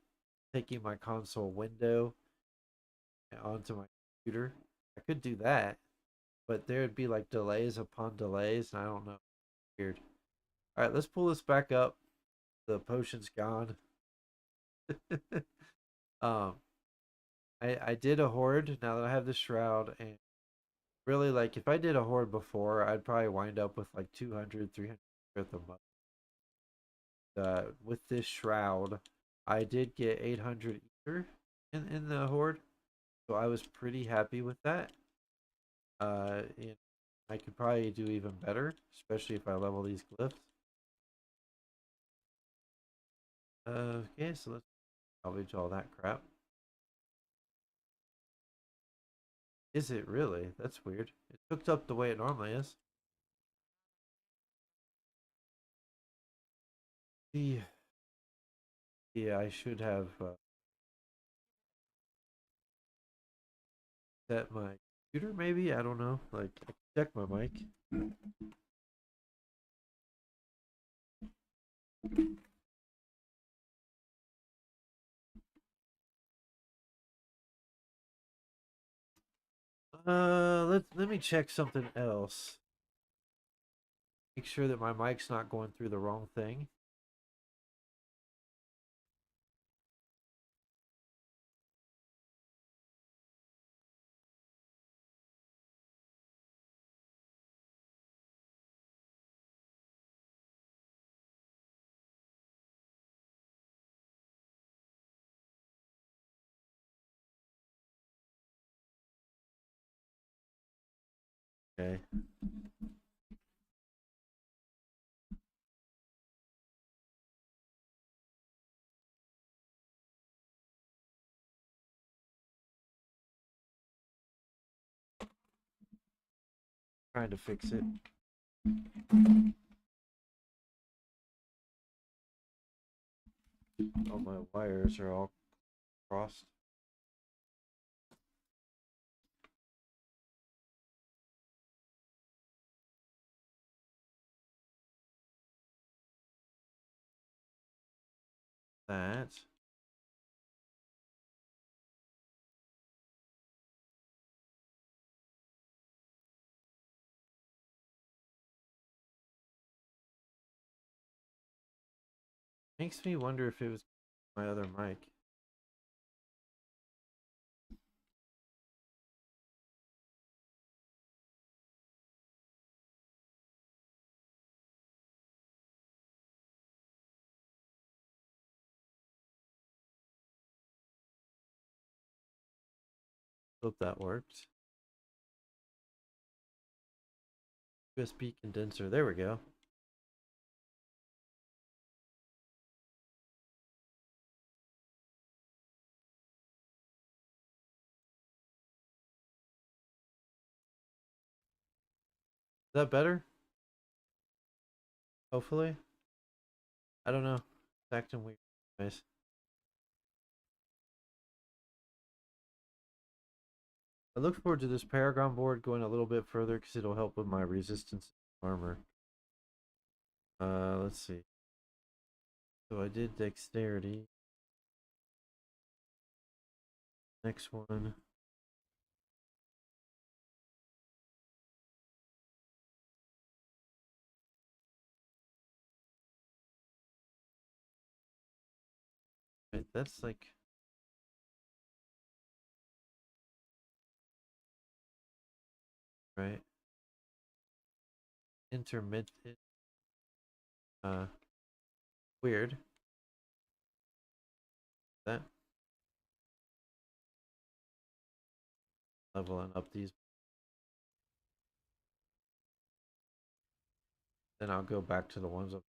taking my console window onto my computer. I could do that, but there would be like delays upon delays, and I don't know. Weird. All right, let's pull this back up. The potion's gone. um, I did a horde now that I have the shroud, and really like if I did a horde before, I'd probably wind up with like 200, 300 worth of money. With this shroud, I did get 800 ether in the horde, so I was pretty happy with that. And I could probably do even better, especially if I level these glyphs. Okay, so let's salvage all that crap. Is it really? That's weird. It's hooked up the way it normally is. Yeah, yeah, I should have set my computer, maybe? I don't know. Like, I can check my mic. Let me check something else. Make sure that my mic's not going through the wrong thing. Okay. Trying to fix it. All my wires are all crossed. That. Makes me wonder if it was my other mic. Hope that worked. USB condenser. There we go. Is that better? Hopefully. I don't know. It's acting weird. Nice. I look forward to this Paragon board going a little bit further because it'll help with my resistance armor. Let's see. So I did dexterity. Next one. Right, that's like right. Intermittent. Uh, weird. That leveling up these. Then I'll go back to the ones up.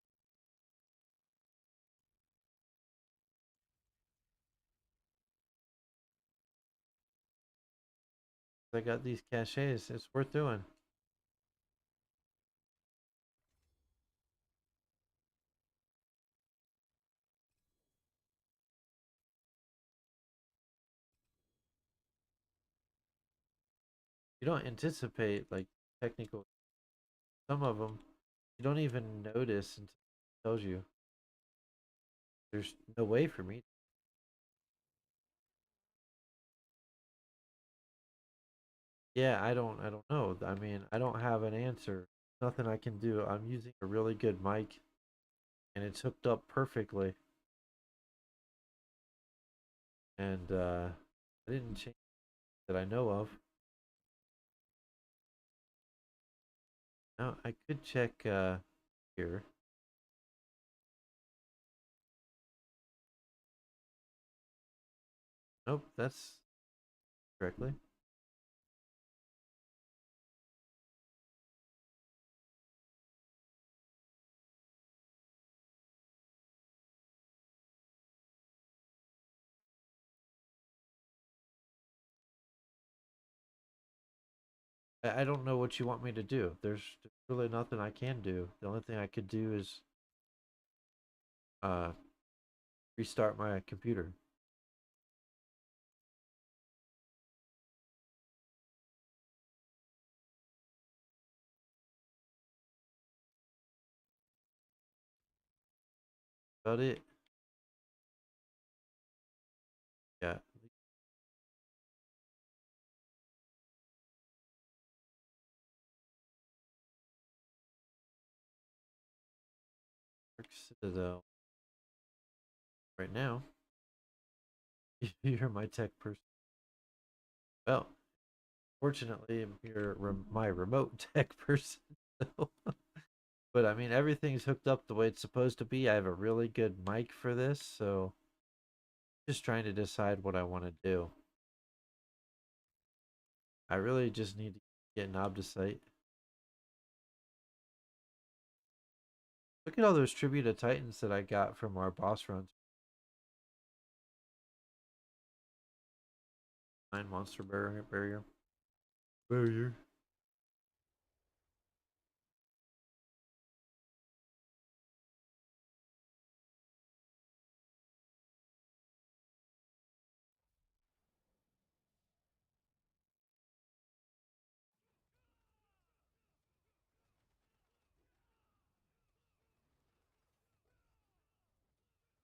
I got these caches. It's worth doing. You don't anticipate like technical. Some of them you don't even notice until it tells you. There's no way for me. Yeah, I don't know. I mean, I don't have an answer. Nothing I can do. I'm using a really good mic and it's hooked up perfectly. And I didn't change that I know of. Now I could check here. Nope, that's correctly. I don't know what you want me to do. There's really nothing I can do. The only thing I could do is uh restart my computer. about it. Yeah. Citadel. Right now, you're my tech person. Well, fortunately, you're my remote tech person. So. But I mean, everything's hooked up the way it's supposed to be. I have a really good mic for this, so just trying to decide what I want to do. I really just need to get an obdicite. Look at all those tribute to Titans that I got from our boss runs. 9 monster barrier. Barrier.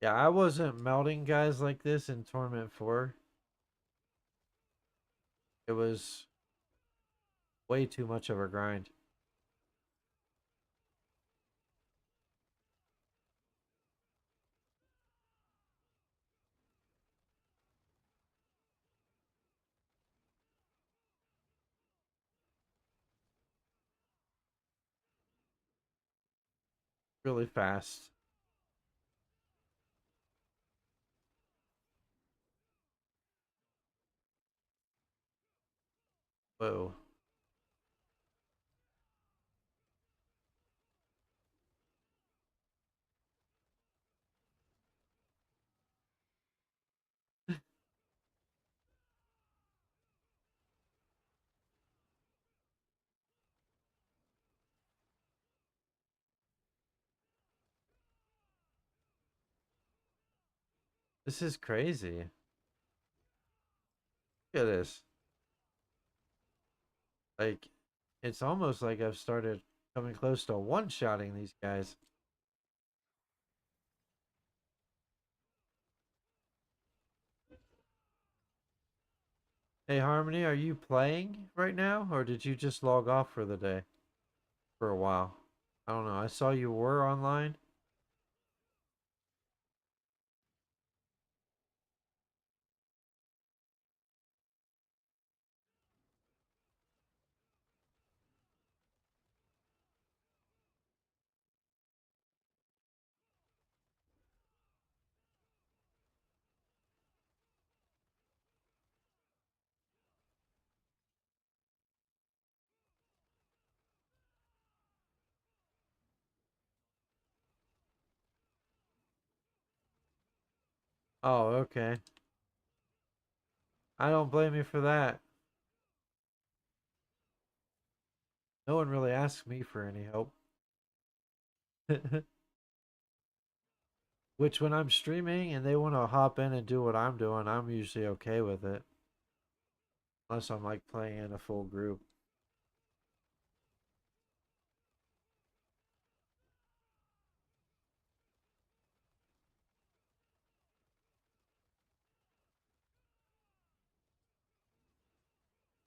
Yeah, I wasn't melting guys like this in Torment 4. It was way too much of a grind. Really fast. Whoa. This is crazy. Look at this. Like, it's almost like I've started coming close to one-shotting these guys. Hey, Harmony, are you playing right now, or did you just log off for the day? For a while. I don't know. I saw you were online. Oh, okay. I don't blame you for that. No one really asks me for any help. Which, when I'm streaming and they want to hop in and do what I'm doing, I'm usually okay with it. Unless I'm like playing in a full group.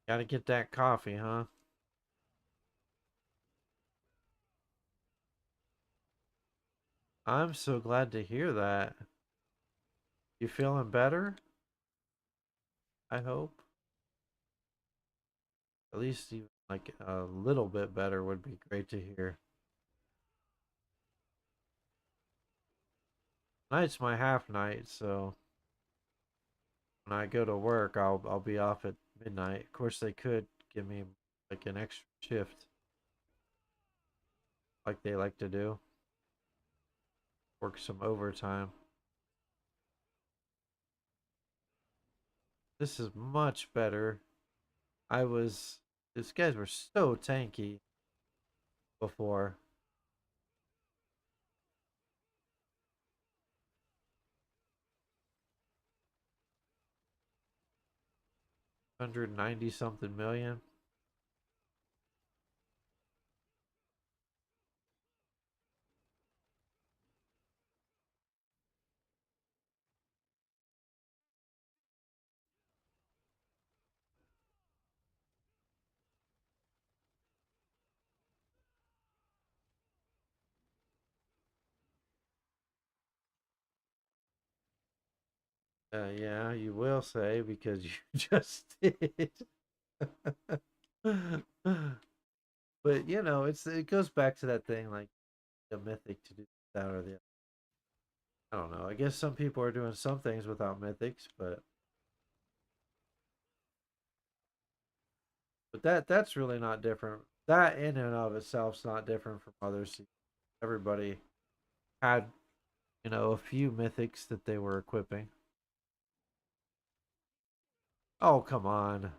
Gotta get that coffee, huh? I'm so glad to hear that. You feeling better? I hope. At least even like a little bit better would be great to hear. Night's my half night, so when I go to work, I'll be off at midnight. Of course, they could give me like an extra shift, like they like to do. Work some overtime. This is much better. I was. These guys were so tanky before. 190 something million. Yeah, you will say because you just did. But it goes back to that thing like the mythic to do that or the I don't know. I guess some people are doing some things without mythics, but that's really not different. That in and of itself's not different from others. Everybody had, a few mythics that they were equipping. Oh, come on.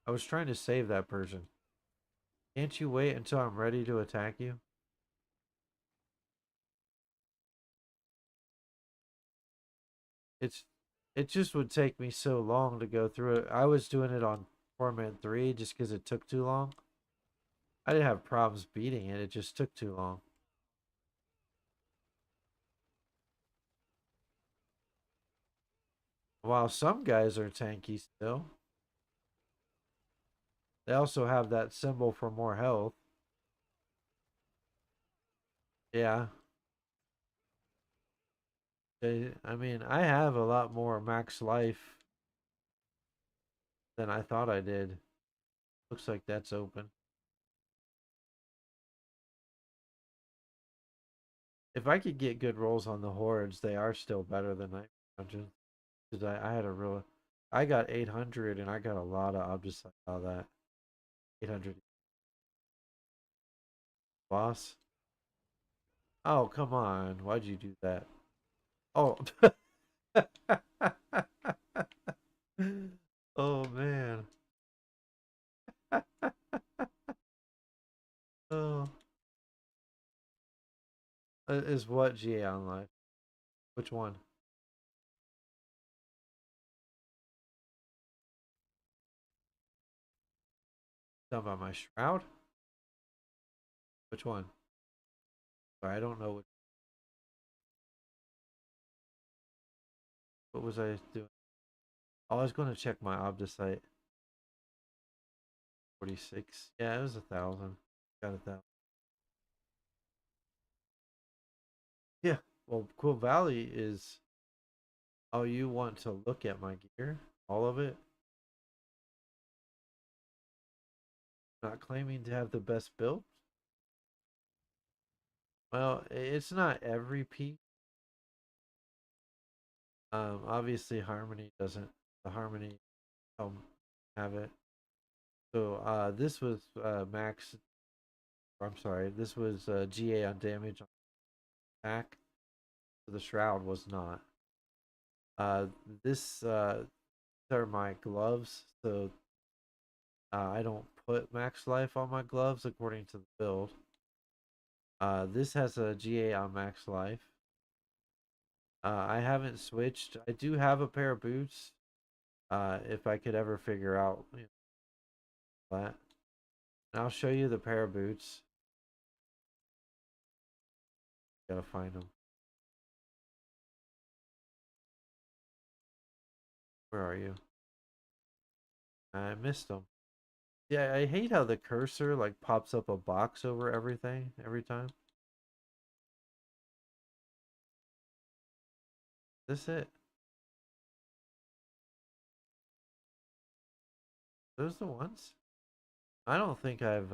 I was trying to save that person. Can't you wait until I'm ready to attack you? It's it just would take me so long to go through it. I was doing it on Torment 3 just because it took too long. I didn't have problems beating it, it just took too long. While some guys are tanky still, they also have that symbol for more health. Yeah. I mean, I have a lot more max life than I thought I did. Looks like that's open. If I could get good rolls on the hordes, they are still better than Night Dungeons. Because I had a real. I got 800 and I got a lot of obdicite out of that. 800 boss. Oh, come on. Why'd you do that? Oh. Oh, man. Oh. Is what GA on life? Which one? Talking about my shroud? Which one? Sorry, I don't know what was I doing. Oh, I was going to check my obdicite. 46. Yeah, it was 1,000. Got 1,000. Yeah. Well, Cool Valley is. Oh, you want to look at my gear? All of it? Not claiming to have the best build? Well, it's not every piece. Obviously Harmony doesn't. The Harmony don't have it. So this was max. I'm sorry, this was GA on damage on attack. So the Shroud was not. Uh, this are my gloves. So I don't put max life on my gloves according to the build. This has a GA on max life. I haven't switched. I do have a pair of boots. If I could ever figure out that, and I'll show you the pair of boots. Gotta find them. Where are you? I missed them. Yeah, I hate how the cursor like pops up a box over everything every time. Is this it? Those the ones? I don't think I've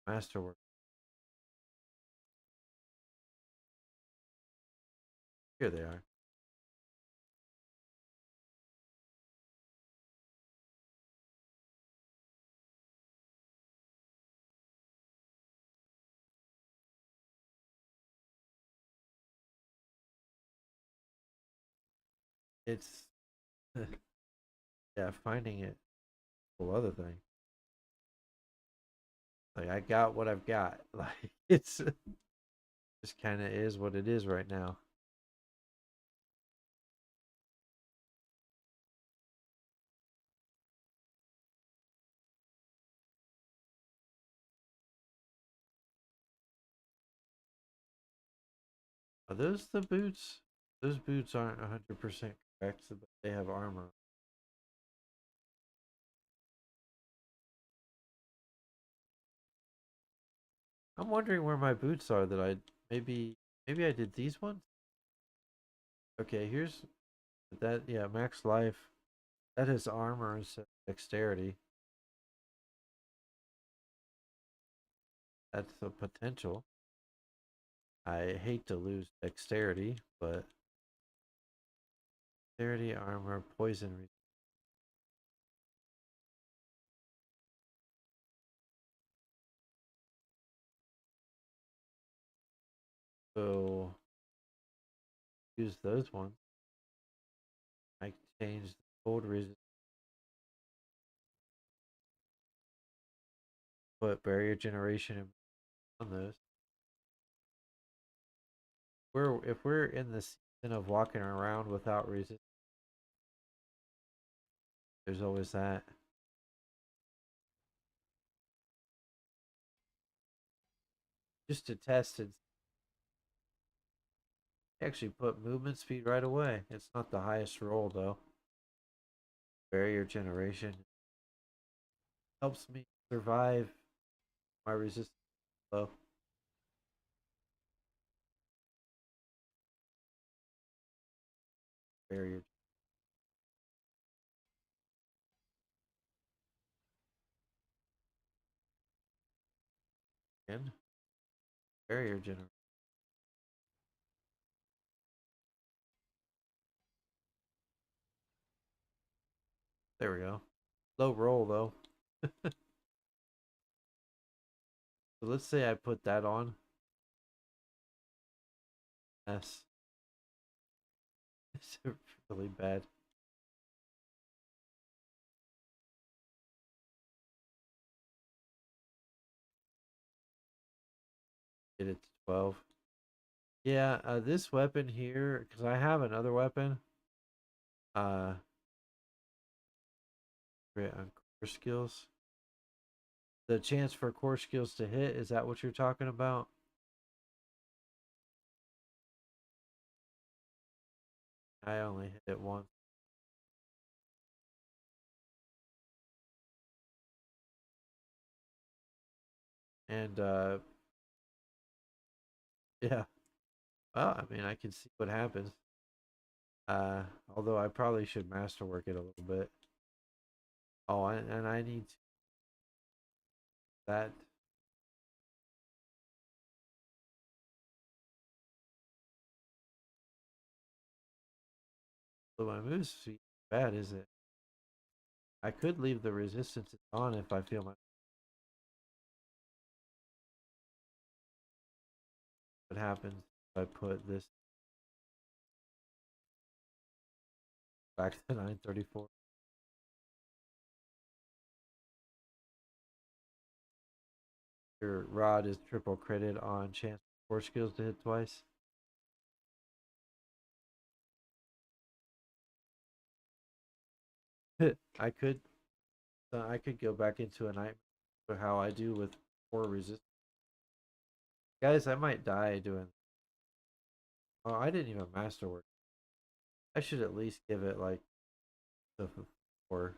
masterwork. Here they are. It's yeah, finding it. Whole other thing. Like I got what I've got. Like it's just kind of is what it is right now. Are those the boots? Those boots aren't 100% correct, but they have armor. I'm wondering where my boots are that I maybe I did these ones. Okay, here's that. Yeah, max life. That is armor and dexterity. That's the potential. I hate to lose dexterity, but dexterity, armor, poison. So use those ones. I change the cold resist. Put barrier generation on those. We're if we're in the season of walking around without resist, there's always that. Just to test it, actually put movement speed right away. It's not the highest roll though. Barrier generation helps me survive my resistance low. Barrier again. Barrier generation. There we go. Low roll though. So let's say I put that on. S. It's really bad. Get it to 12. Yeah, this weapon here, because I have another weapon. Uh, on core skills. The chance for core skills to hit, is that what you're talking about? I only hit it once. And yeah. Well, I mean, I can see what happens. Although I probably should masterwork it a little bit. Oh, and I need that. So my move speed bad, is it? I could leave the resistance on if I feel what happens if I put this back to 934. Your rod is triple critted on chance for skills to hit twice. I could go back into a nightmare for how I do with four resist. Guys, I might die doing. Oh, I didn't even masterwork. I should at least give it like the four.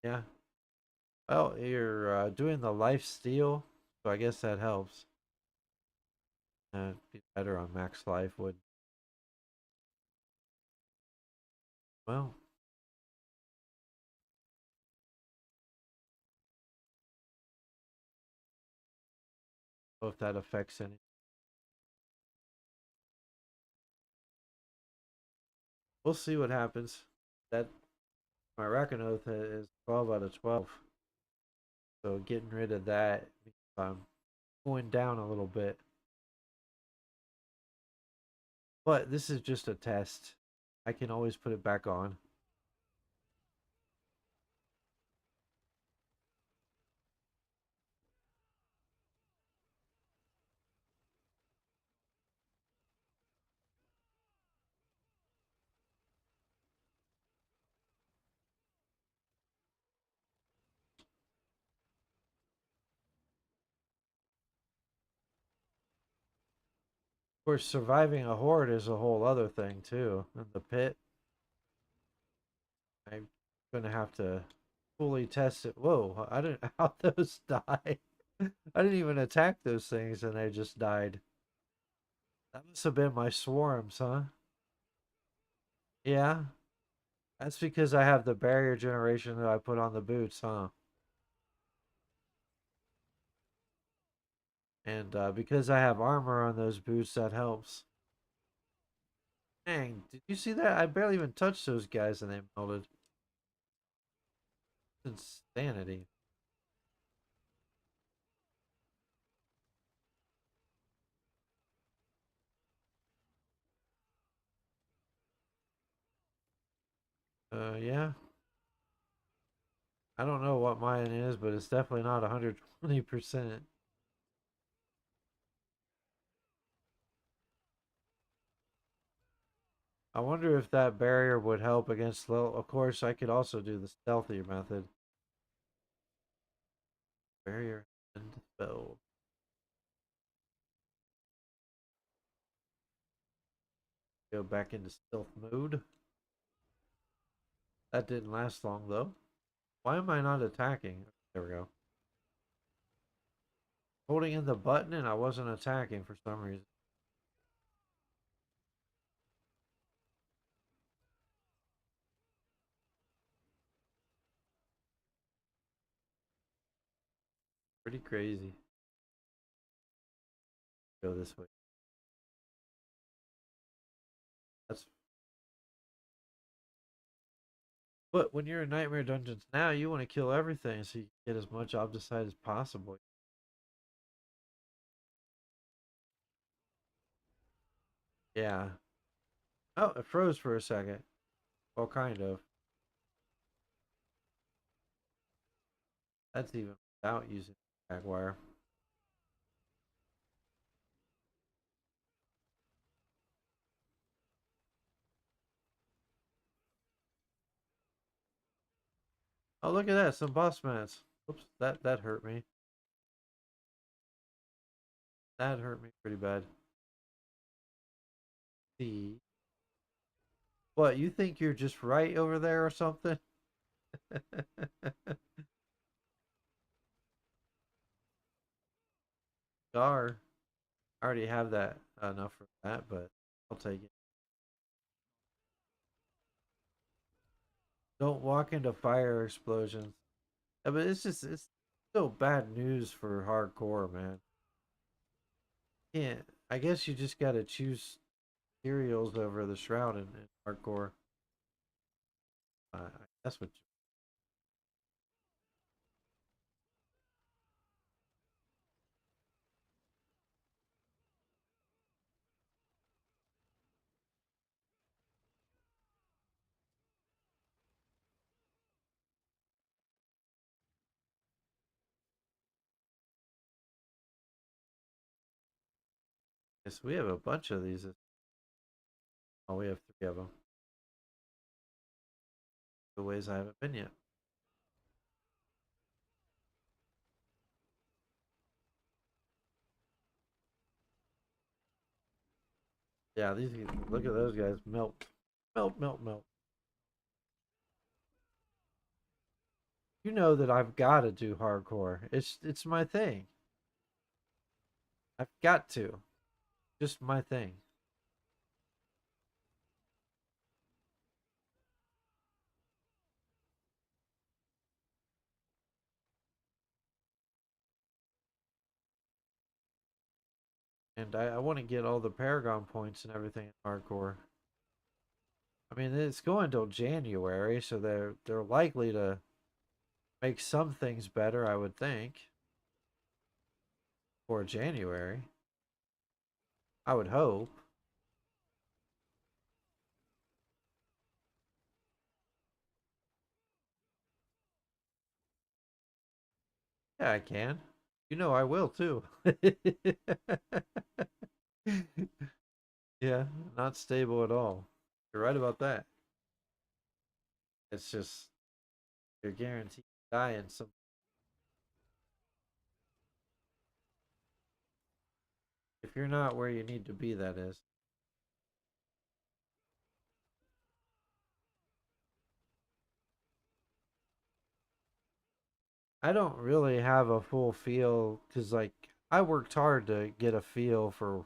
Yeah. Well, you're doing the life steal, so I guess that helps. Be better on max life would. Well, if that affects any. We'll see what happens. That my Rakanoth is 12 out of 12. So getting rid of that means I'm going down a little bit. But this is just a test. I can always put it back on. Of course, surviving a horde is a whole other thing too. In the pit, gonna have to fully test it. Whoa, I didn't how those die. I didn't even attack those things and they just died. That must have been my swarms, huh? Yeah. That's because I have the barrier generation that I put on the boots, huh? And because I have armor on those boots, that helps. Dang, did you see that? I barely even touched those guys and they melted. Insanity. Yeah. I don't know what mine is, but it's definitely not 120%. I wonder if that barrier would help against low. Of course, I could also do the stealthier method. Barrier and spell. Go back into stealth mode. That didn't last long though. Why am I not attacking? There we go. Holding in the button and I wasn't attacking for some reason. Pretty crazy. Go this way. That's But when you're in Nightmare Dungeons now, you want to kill everything so you can get as much obdicite as possible. Yeah. Oh, it froze for a second. Well, kind of. That's even without using wire. Oh, look at that. Some boss mats. Oops, that hurt me. That hurt me pretty bad. See. What, you think you're just right over there or something? Gar. I already have that enough for that, but I'll take it. Don't walk into fire explosions. Yeah, but it's still bad news for hardcore, man. Yeah, I guess you just gotta choose cereals over the shroud in hardcore. That's what. Yes, we have a bunch of these. Oh, we have three of them. The ways I haven't been yet. Yeah, these. Look at those guys melt, melt, melt, melt. You know that I've got to do hardcore. It's my thing. I've got to. Just my thing. And I want to get all the Paragon points and everything in hardcore. I mean, it's going till January, so they're likely to make some things better, I would think, for January. I would hope. Yeah, I can. You know I will too. Yeah, not stable at all. You're right about that. It's just you're guaranteed to die in some if you're not where you need to be, that is. I don't really have a full feel because, like, I worked hard to get a feel for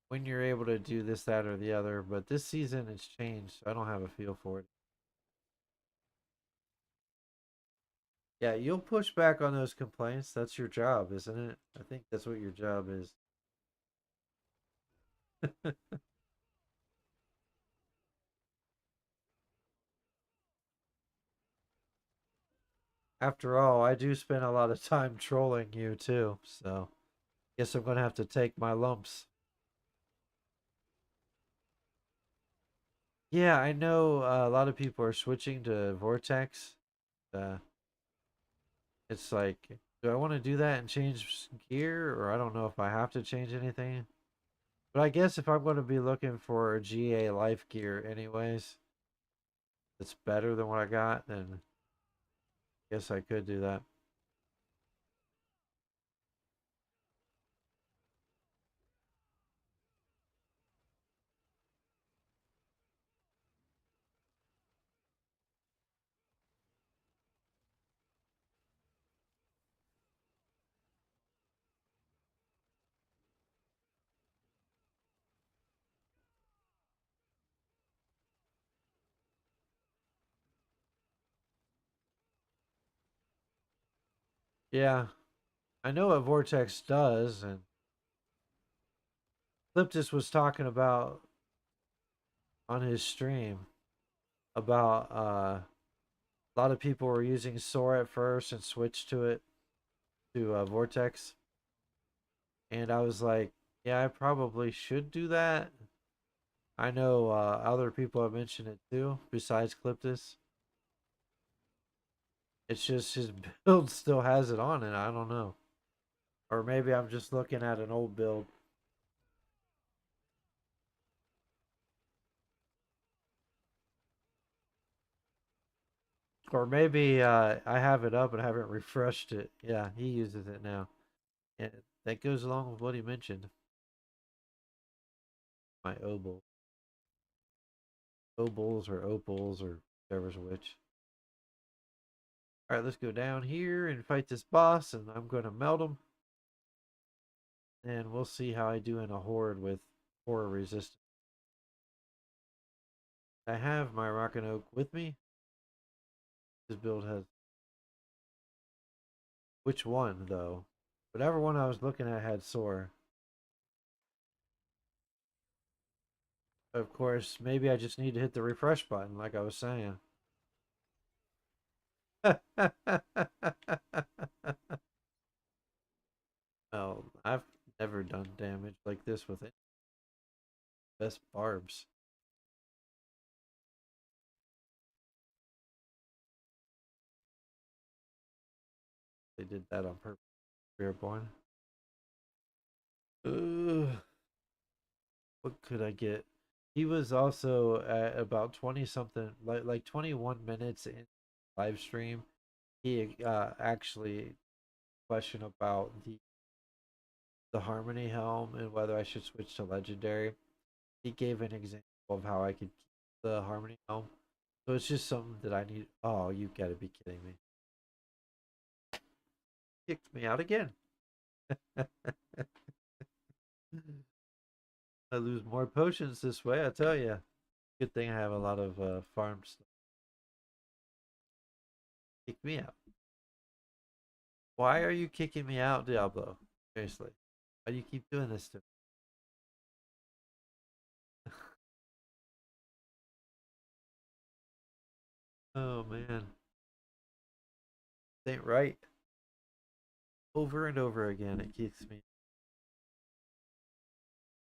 when you're able to do this, that, or the other, but this season it's changed, so I don't have a feel for it. Yeah, you'll push back on those complaints. That's your job, isn't it? I think that's what your job is. After all, I do spend a lot of time trolling you too, so guess I'm gonna have to take my lumps. Yeah, I know a lot of people are switching to Vortex. Uh, it's like, do I want to do that and change gear, or I don't know if I have to change anything. But I guess if I'm going to be looking for GA life gear anyways, that's better than what I got, then I guess I could do that. Yeah, I know what Vortex does, and Cliptus was talking about on his stream about a lot of people were using Sora at first and switched to it to Vortex, and I was like, yeah, I probably should do that. I know other people have mentioned it too, besides Cliptus. It's just his build still has it on it. I don't know. Or maybe I'm just looking at an old build. Or maybe I have it up and haven't refreshed it. Yeah, he uses it now. And that goes along with what he mentioned. My obol. Obols or opals or whatever's which. Alright, let's go down here and fight this boss. And I'm going to melt him. And we'll see how I do in a horde with horror resistance. I have my rock and oak with me. This build has. Which one, though? Whatever one I was looking at had soar. Of course, maybe I just need to hit the refresh button, like I was saying. Well, I've never done damage like this with it. Best barbs. They did that on purpose. Beerborn. Ugh, what could I get? He was also at about 20 something, like 21 minutes in live stream. He actually questioned about the Harmony helm and whether I should switch to legendary. He gave an example of how I could keep the Harmony helm. So it's just something that I need. Oh, you gotta be kidding me. Kicked me out again. I lose more potions this way, I tell you. Good thing I have a lot of farm stuff. Kick me out. Why are you kicking me out, Diablo? Seriously. Why do you keep doing this to me? Oh man. This ain't right. Over and over again it kicks me.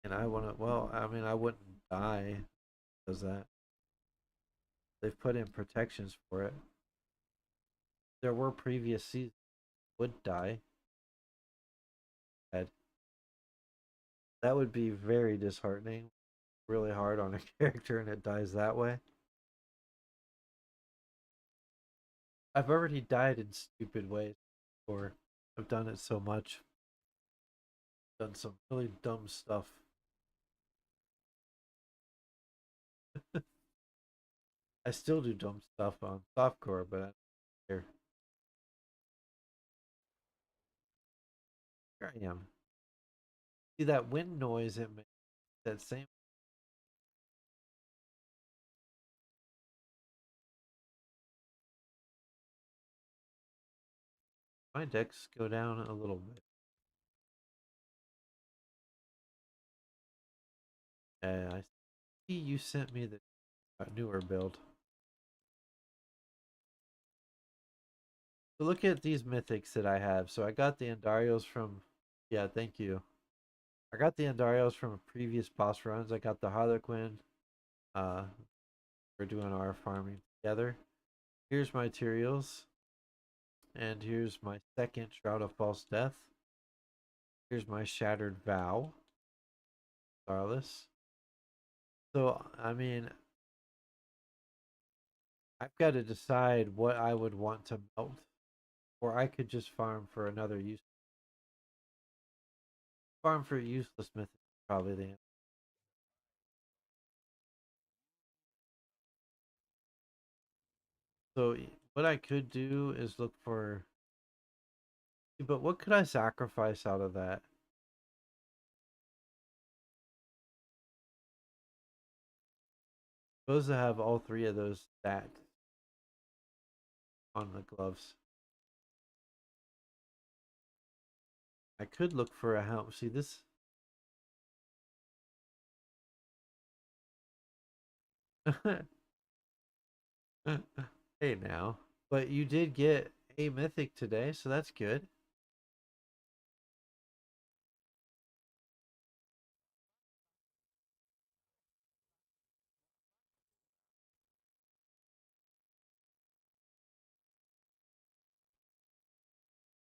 And I wanna well, I mean I wouldn't die because that. They've put in protections for it. There were previous seasons would die. That would be very disheartening. Really hard on a character and it dies that way. I've already died in stupid ways before. I've done it so much. Done some really dumb stuff. I still do dumb stuff on softcore, but I don't care. Here I am. See that wind noise it makes? That same. My decks go down a little bit. I see you sent me the newer build. So look at these mythics that I have. So I got the Andarios from. Yeah, thank you. I got the Andarios from previous boss runs. I got the Harlequin. Uh, we're doing our farming together. Here's my materials. And here's my second Shroud of False Death. Here's my Shattered Vow. Starless. So, I mean, I've got to decide what I would want to melt. Or I could just farm for another use. Farm for useless mythic, probably the answer. So, what I could do is look for. But what could I sacrifice out of that? Suppose to have all three of those stacked on the gloves. I could look for a helm. See this? Hey now. But you did get a mythic today, so that's good.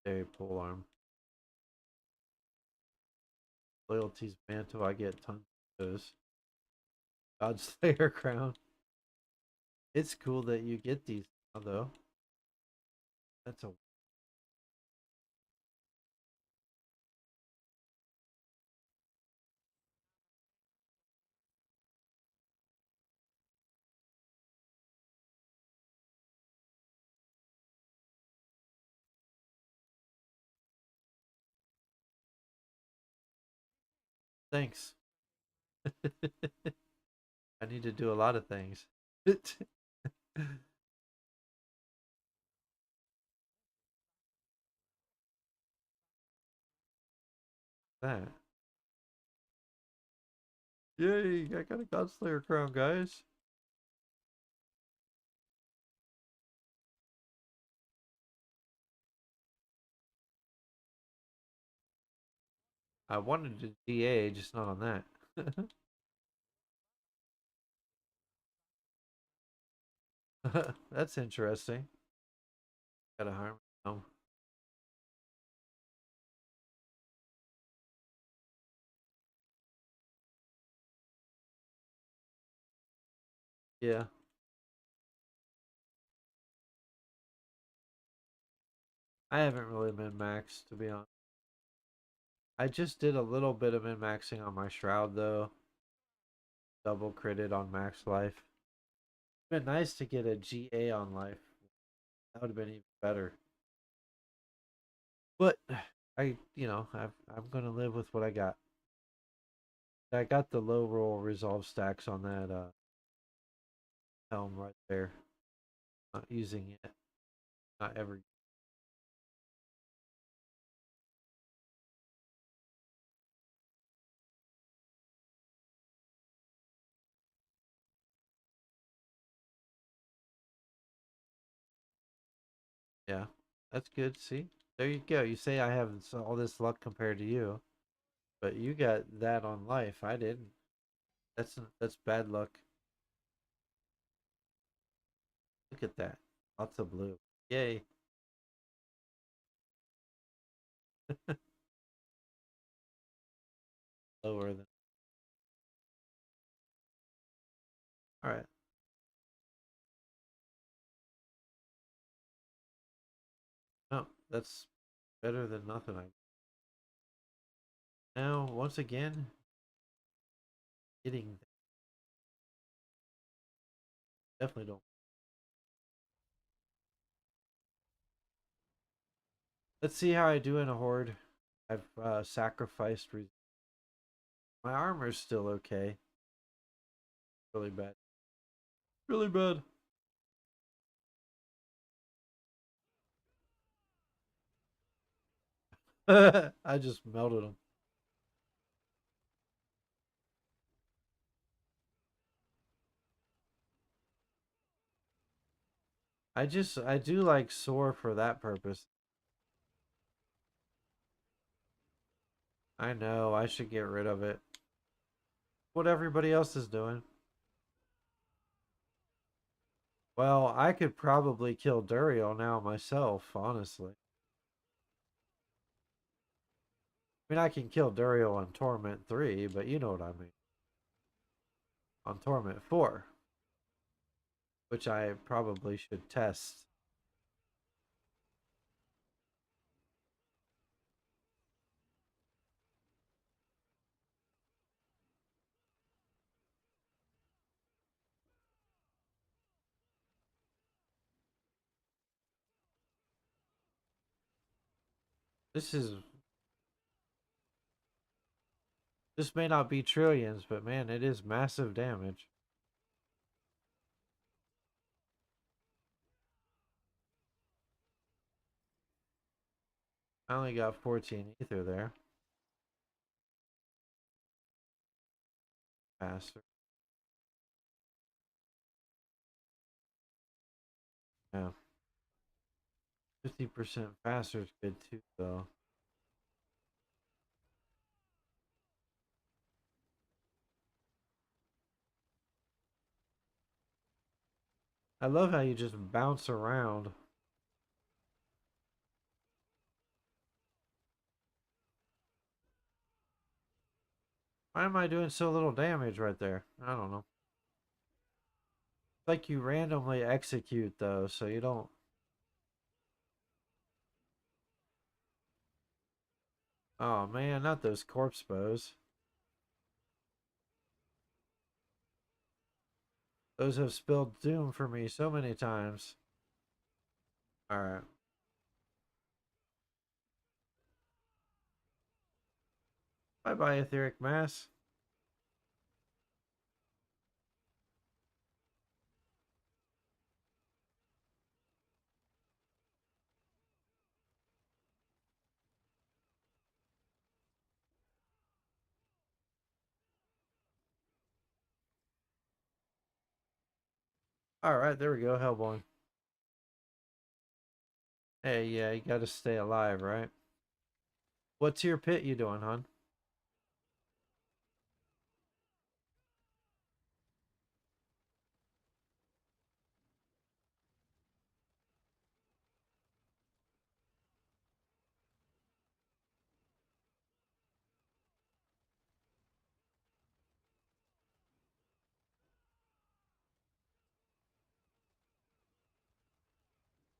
Very pole arm. Loyalty's mantle, I get tons of those. Godslayer crown. It's cool that you get these now, though. That's a thanks. I need to do a lot of things. That. Yay, I got a Godslayer crown, guys. I wanted to DA, just not on that. That's interesting. Got a harm. Yeah. I haven't really min maxed, to be honest. I just did a little bit of min maxing on my Shroud, though. Double critted on max life. Been nice to get a GA on life. That would have been even better. But I'm gonna live with what I got. I got the low roll resolve stacks on that helm right there. Not using it. Not ever. Yeah, that's good. See, there you go. You say I have all this luck compared to you, but you got that on life. I didn't. That's bad luck. Look at that. Lots of blue. Yay. Lower than. All right. No, that's better than nothing. I now once again getting definitely don't. Let's see how I do in a horde. I've sacrificed. My armor's still okay. Really bad. Really bad. I just melted them. I do like soar for that purpose. I know, I should get rid of it. What everybody else is doing. Well, I could probably kill Duriel now myself, honestly. I mean, I can kill Duriel on Torment 3, but you know what I mean. On Torment 4, which I probably should test. This is this may not be trillions, but man, it is massive damage. I only got 14 ether there. Faster. Yeah. 50% faster is good too, though. I love how you just bounce around. Why am I doing so little damage right there? I don't know. It's like you randomly execute though, so you don't. Oh man, not those corpse bows. Those have spilled doom for me so many times. Alright. Bye bye, etheric mass. Alright, there we go, Hellborn. Hey, yeah, you gotta stay alive, right? What's your pit you doing, hon?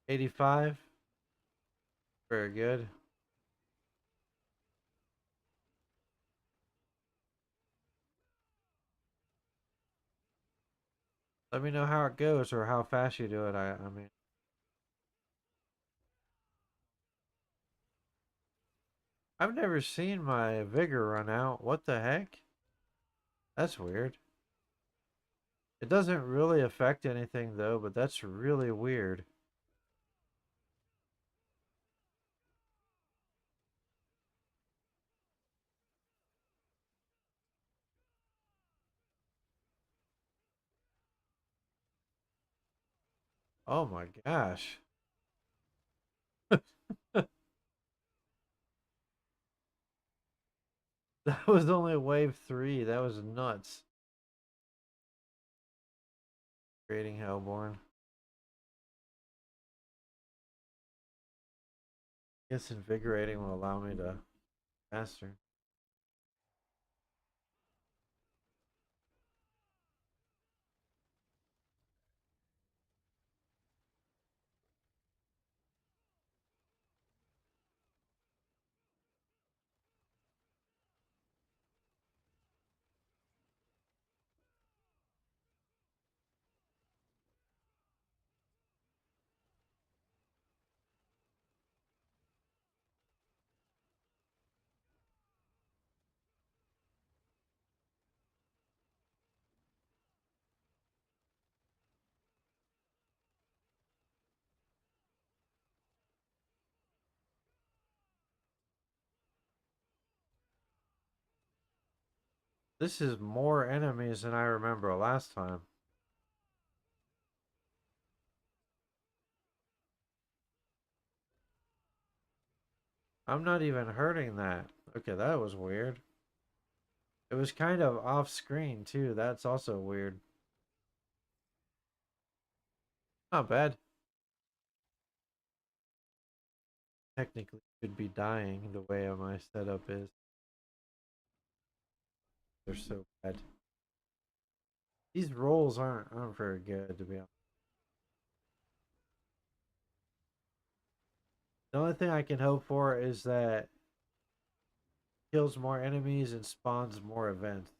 85? Very good. Let me know how it goes or how fast you do it. I mean, I've never seen my vigor run out. What the heck? That's weird. It doesn't really affect anything though, but that's really weird. Oh my gosh. That was only wave 3. That was nuts. Creating Hellborn. Guess invigorating will allow me to faster. This is more enemies than I remember last time. I'm not even hurting that. Okay, that was weird. It was kind of off screen too. That's also weird. Not bad. Technically could be dying the way my setup is. They're so bad. These rolls aren't very good to be honest. The only thing I can hope for is that kills more enemies and spawns more events.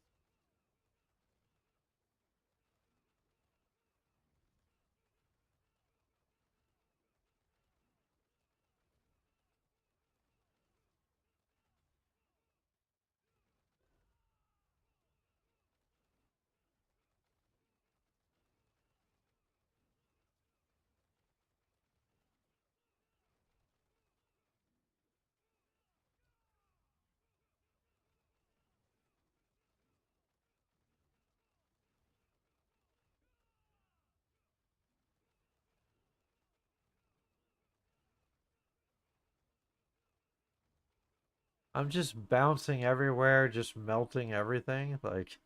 I'm just bouncing everywhere, just melting everything. Like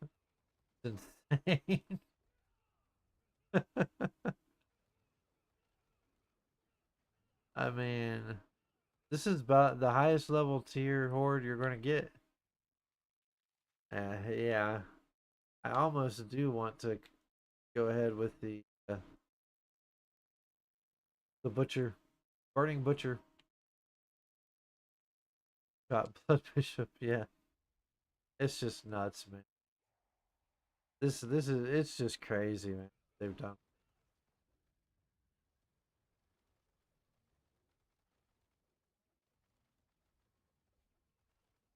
it's insane. I mean, this is about the highest level tier horde you're gonna get. Yeah, I almost do want to go ahead with the butcher, burning butcher. Got blood bishop. Yeah, it's just nuts, man. This is it's just crazy, man. They've done.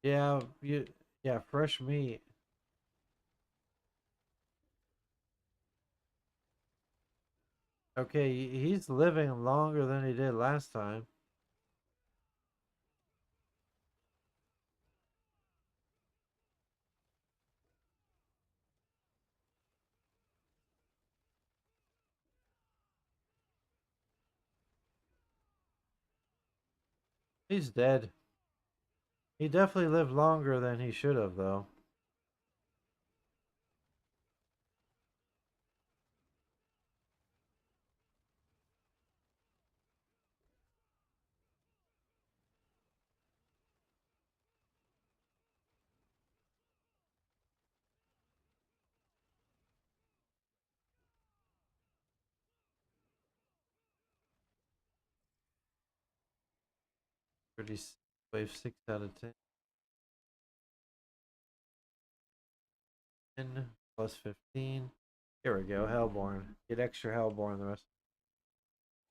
Yeah, yeah, fresh meat. Okay, he's living longer than he did last time. He's dead. He definitely lived longer than he should have, though. Pretty wave 6 out of 10. 10 plus 15. Here we go. Hellborn. Get extra Hellborn the rest.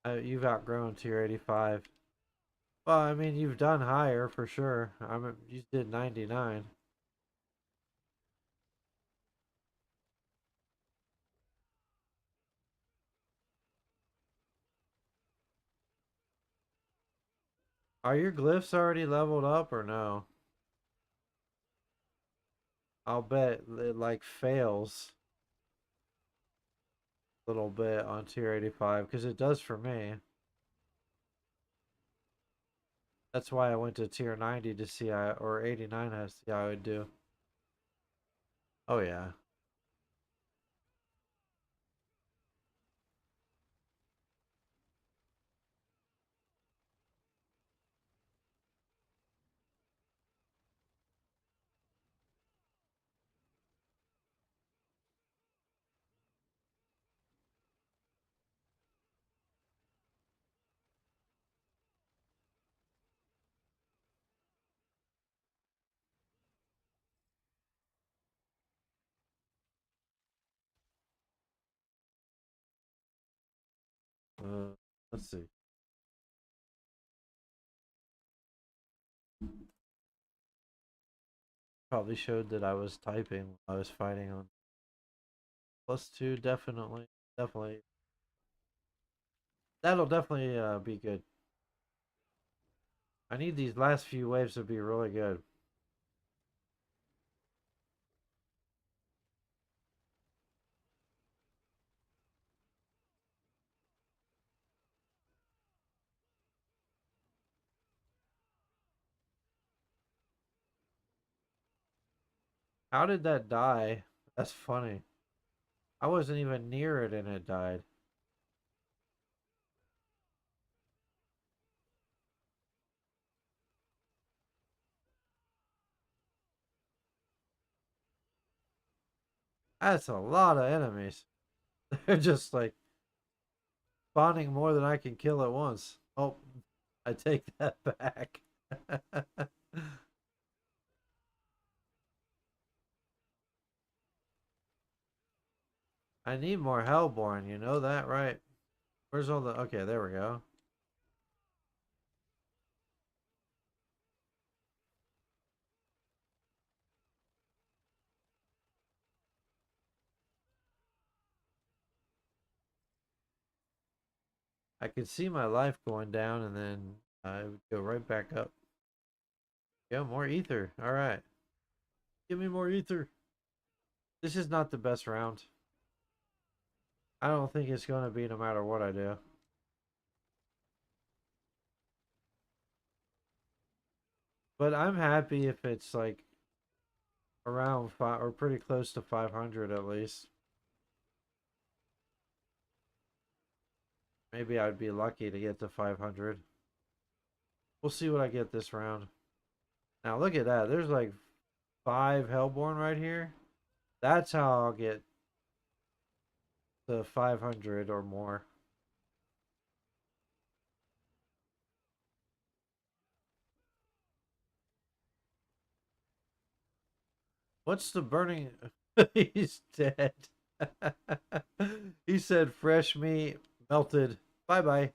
You've outgrown tier 85. Well, I mean, you've done higher for sure. You did 99. Are your glyphs already leveled up or no? I'll bet it like fails a little bit on tier 85 because it does for me. That's why I went to tier 90 to see how, or 89 to see how I would do. Oh yeah. Uh, let's see. Probably showed that I was typing while I was fighting on +2. Definitely, definitely. That'll definitely be good. I need these last few waves to be really good. How did that die? That's funny. I wasn't even near it and it died. That's a lot of enemies. They're just like spawning more than I can kill at once. Oh, I take that back. I need more Hellborn, you know that, right? Where's all the... Okay, there we go. I could see my life going down and then I would go right back up. Yeah, more ether. All right. Give me more ether. This is not the best round. I don't think it's going to be no matter what I do. But I'm happy if it's like around five or pretty close to 500 at least. Maybe I'd be lucky to get to 500. We'll see what I get this round. Now look at that. There's like 5 Hellborn right here. That's how I'll get to 500 or more. What's the burning? He's dead. He said fresh meat melted. Bye bye.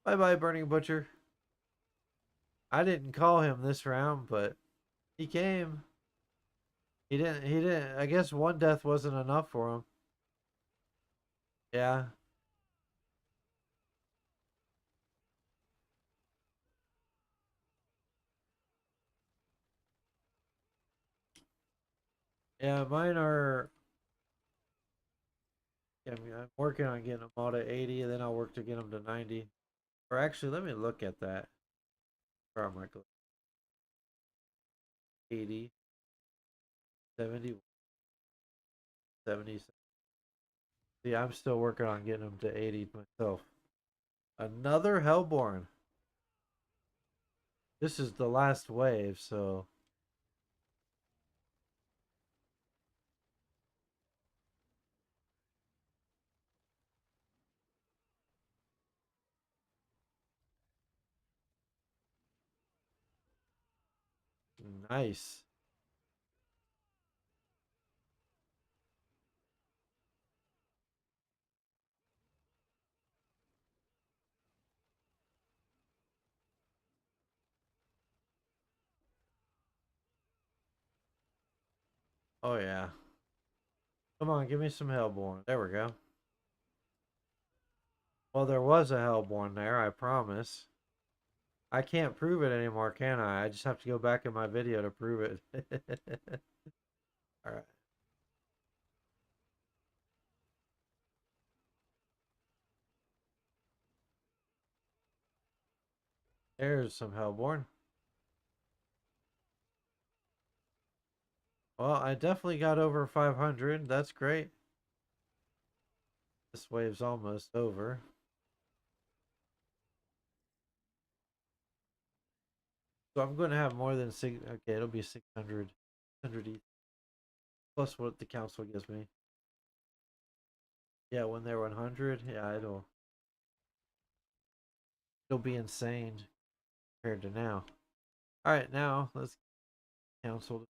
Bye bye, Burning Butcher. I didn't call him this round, but he came. He didn't. I guess one death wasn't enough for him. Yeah. Yeah, mine are. Yeah, I mean, I'm working on getting them all to 80, and then I'll work to get them to 90. Or actually, let me look at that. Where am I going? 80, 70, 70. See, I'm still working on getting them to 80 myself. Another Hellborn. This is the last wave, so nice. Oh yeah. Come on, give me some Hellborn. There we go. Well, there was a Hellborn there, I promise. I can't prove it anymore, can I? I just have to go back in my video to prove it. Alright. There's some Hellborn. Well, I definitely got over 500. That's great. This wave's almost over. So I'm going to have more than six. Okay, it'll be 600. 600 each. Plus what the council gives me. Yeah, when they're 100, yeah, it'll be insane compared to now. All right, now let's council.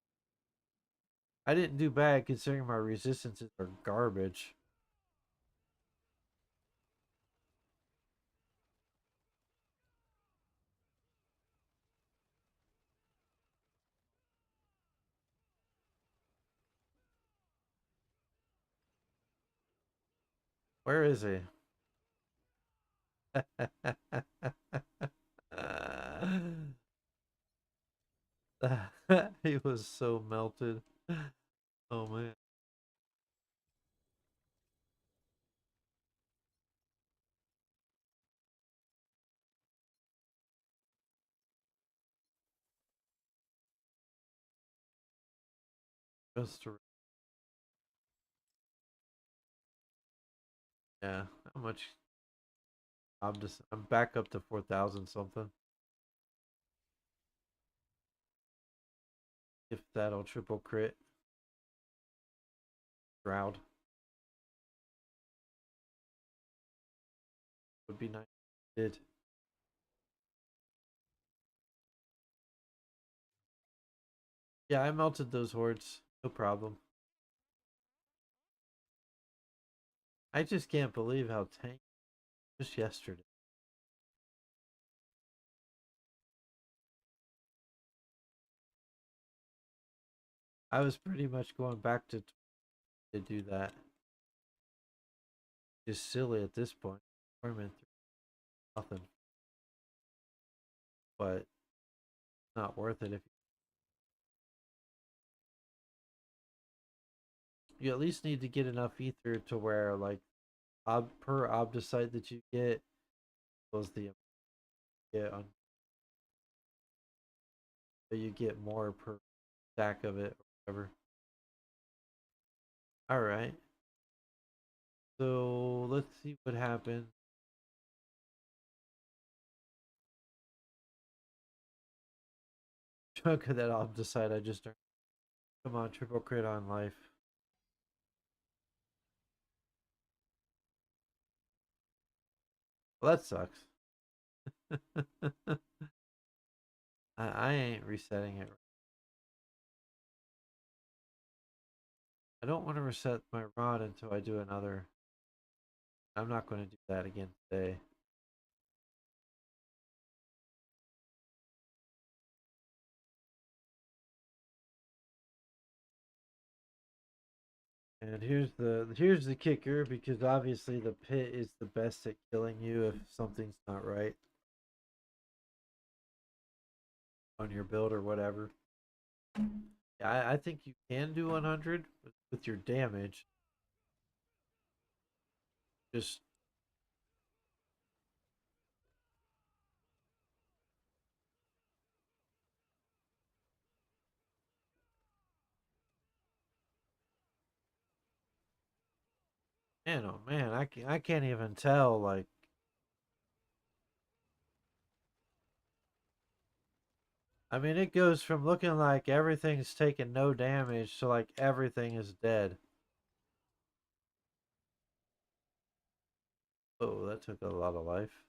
I didn't do bad considering my resistances are garbage. Where is he? He was so melted. Oh man. Just to, yeah. How much? I'm back up to 4,000 something. If that'll triple crit. Shroud would be nice. Did. Yeah, I melted those hordes. No problem. I just can't believe how tanky just yesterday. I was pretty much going back to do that. Just silly at this point. Torment nothing, but not worth it if you at least need to get enough ether to where like per obdicite that you get was the get on, but you get more per stack of it or whatever. All right. So let's see what happens. Chunk of that obdicite I just earned. Come on, triple crit on life. Well, that sucks. I ain't resetting it. I don't want to reset my rod until I do another. I'm not going to do that again today. And here's the kicker, because obviously the pit is the best at killing you if something's not right on your build or whatever. Yeah, I think you can do 100 with your damage. Just man, oh man, I can't even tell. Like, I mean, it goes from looking like everything's taking no damage to like everything is dead. Oh, that took a lot of life.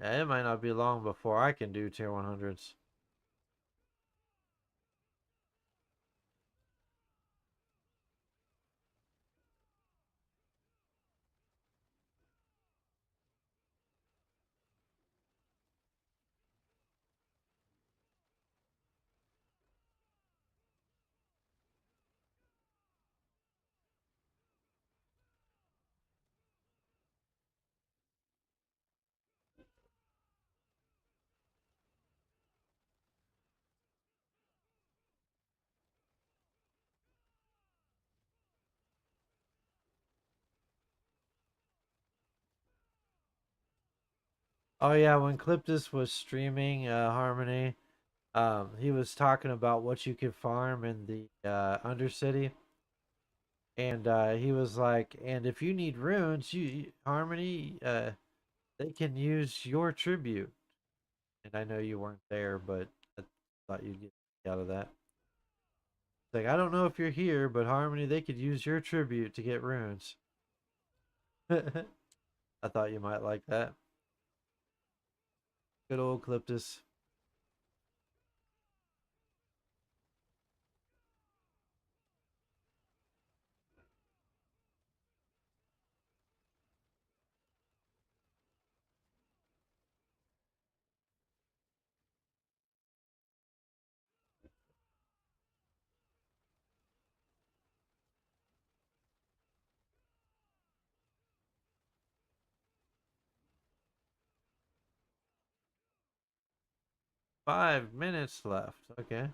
Yeah, it might not be long before I can do tier 100s. Oh yeah, when Cliptus was streaming Harmony, he was talking about what you could farm in the Undercity, and he was like, and if you need runes, Harmony, they can use your tribute. And I know you weren't there, but I thought you'd get out of that. It's like, I don't know if you're here, but Harmony, they could use your tribute to get runes. I thought you might like that. Good old Cliptus. 5 minutes left. Okay.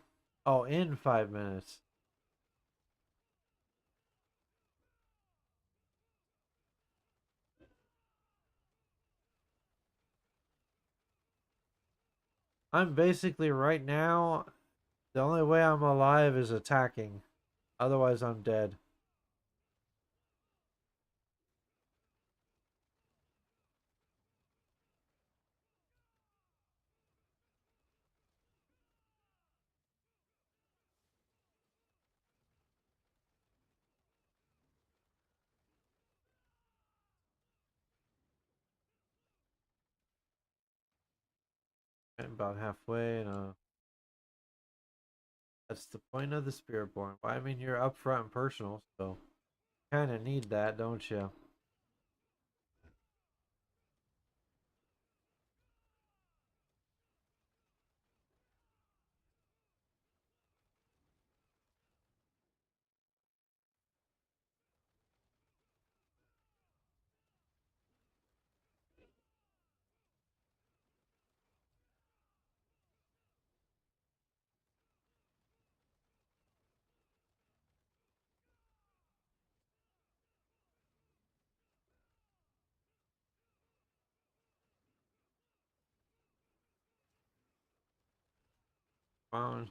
Oh, in 5 minutes. I'm basically right now, the only way I'm alive is attacking. Otherwise, I'm dead. I'm about halfway, and that's the point of the Spiritborn. Well, I mean, you're upfront and personal, so kind of need that, don't you? Fine.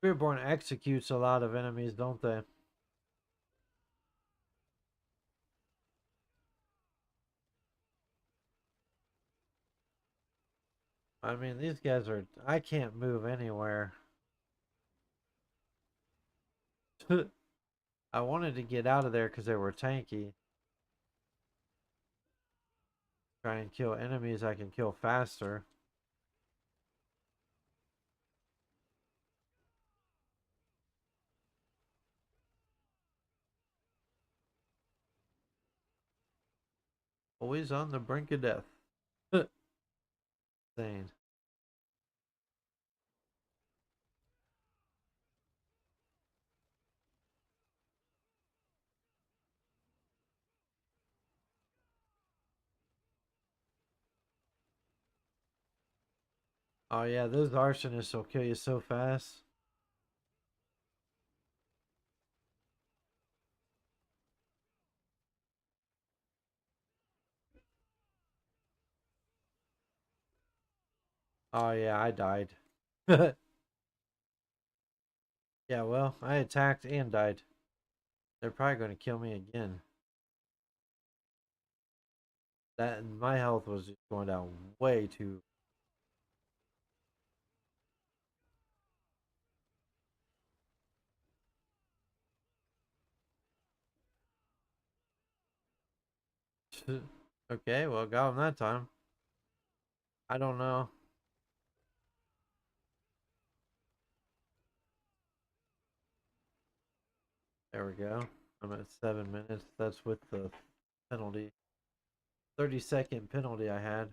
Spiritborn executes a lot of enemies, don't they? I mean, these guys are. I can't move anywhere. I wanted to get out of there because they were tanky. Try and kill enemies I can kill faster. Always on the brink of death. Insane. Oh yeah, those arsonists will kill you so fast. Oh yeah, I died. Yeah, well, I attacked and died. They're probably going to kill me again. That my health was just going down way too. Okay, well, got him that time. I don't know. There we go. I'm at 7 minutes. That's with the penalty. 30-second penalty I had.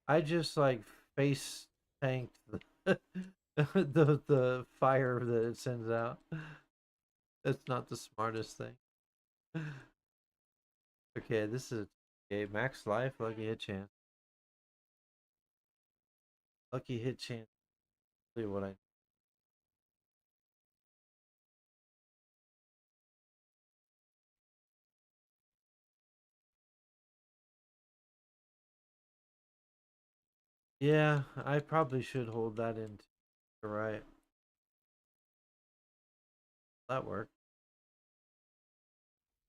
I just like face tanked the fire that it sends out. That's not the smartest thing. Okay, this is okay. Max life, lucky hit chance. Lucky hit chance. See what I. Yeah, I probably should hold that in. Right, that worked.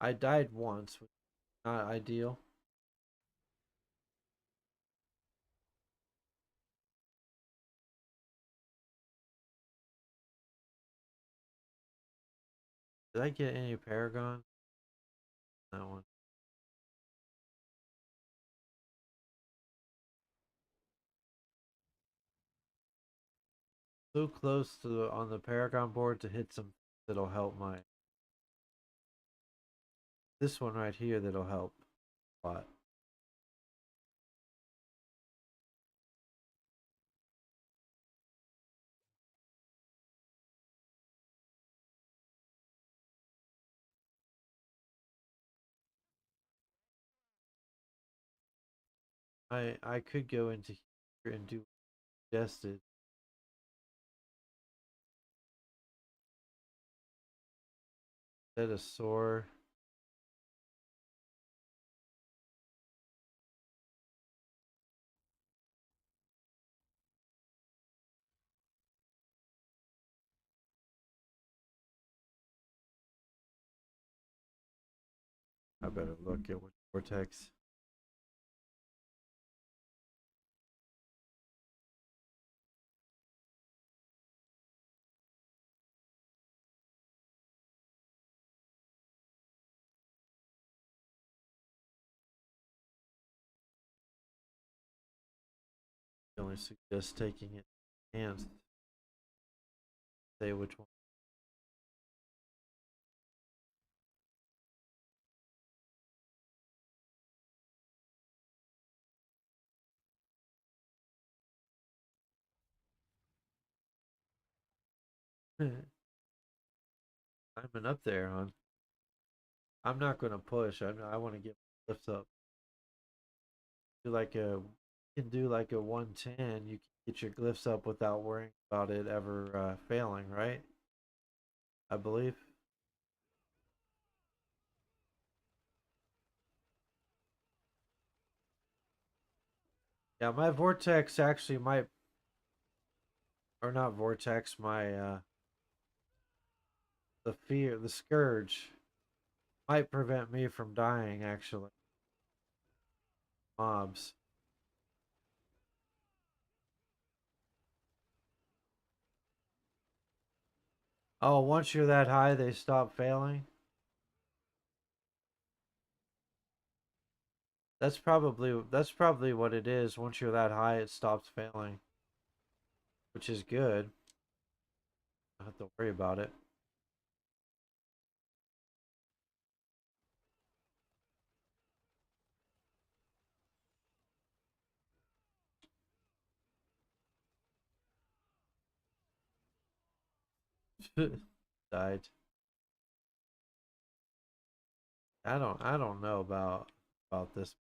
I died once, which is not ideal. Did I get any Paragon? That one. So close to on the Paragon board to hit some that'll help my. This one right here that'll help a lot. I could go into here and do suggested. Set a sore. I better look at what vortex. I only suggest taking it and say which one. Climbing up there, hon. I'm not gonna push. I want to get my lifts up. Do like a you can do like a 110. You can get your glyphs up without worrying about it ever failing, right? I believe. Yeah, my vortex actually might, or not vortex. My the fear, the scourge might prevent me from dying. Actually, mobs. Oh, once you're that high, they stop failing. That's probably what it is. Once you're that high, it stops failing, which is good. I don't have to worry about it. Died. I don't know about this.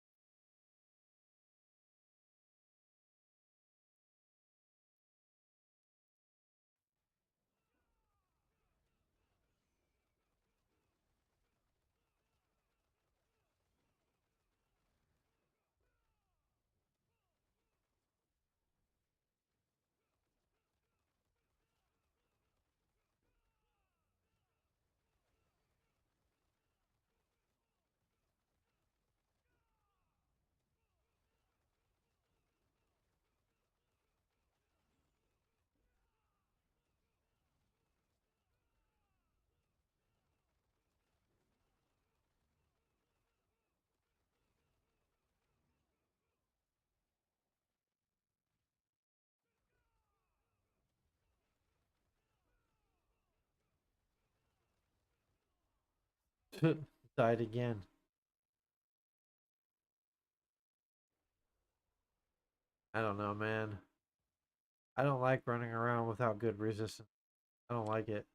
Died again. I don't know, man. I don't like running around without good resistance. I don't like it.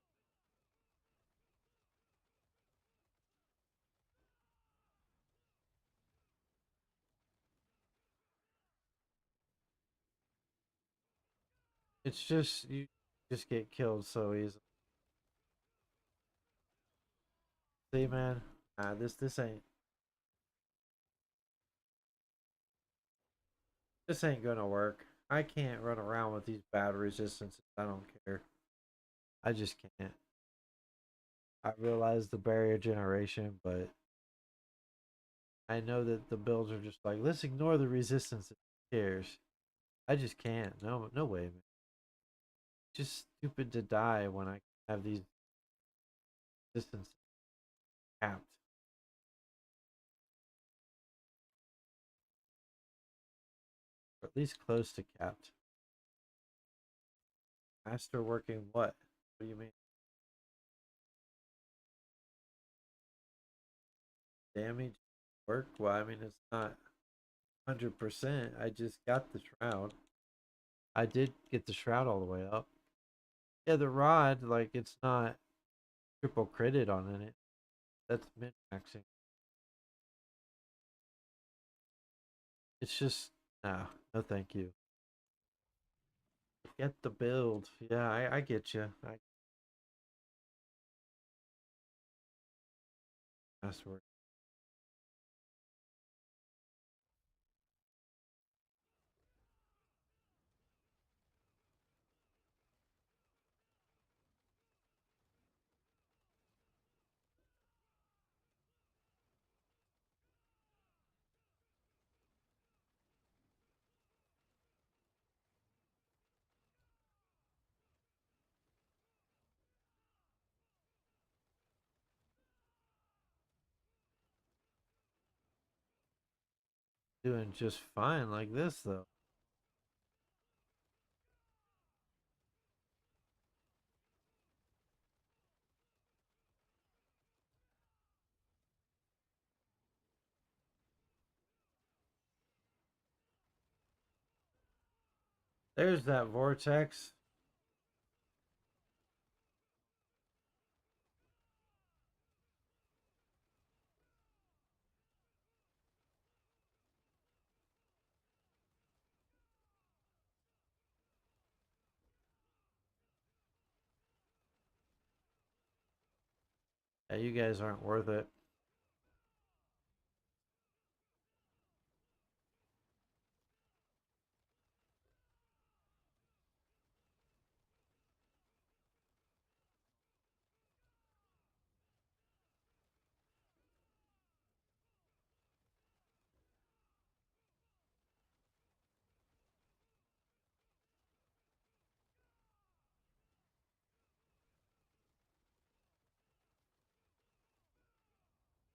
It's just you just get killed so easily. See, man. This ain't gonna work. I can't run around with these bad resistances. I don't care. I just can't. I realize the barrier generation, but I know that the builds are just like, let's ignore the resistance. Who cares? I just can't. No, no way, man. Just stupid to die when I have these Distance capped. Or at least close to capped. Master working what? What do you mean? Damage work? Well, I mean, it's not 100%. I just got the shroud. I did get the shroud all the way up. Yeah, the rod, like, it's not triple credit on it. That's min maxing. It's just, no, no thank you. Get the build. Yeah, I get you. I password. Doing just fine like this, though. There's that vortex. Yeah, you guys aren't worth it.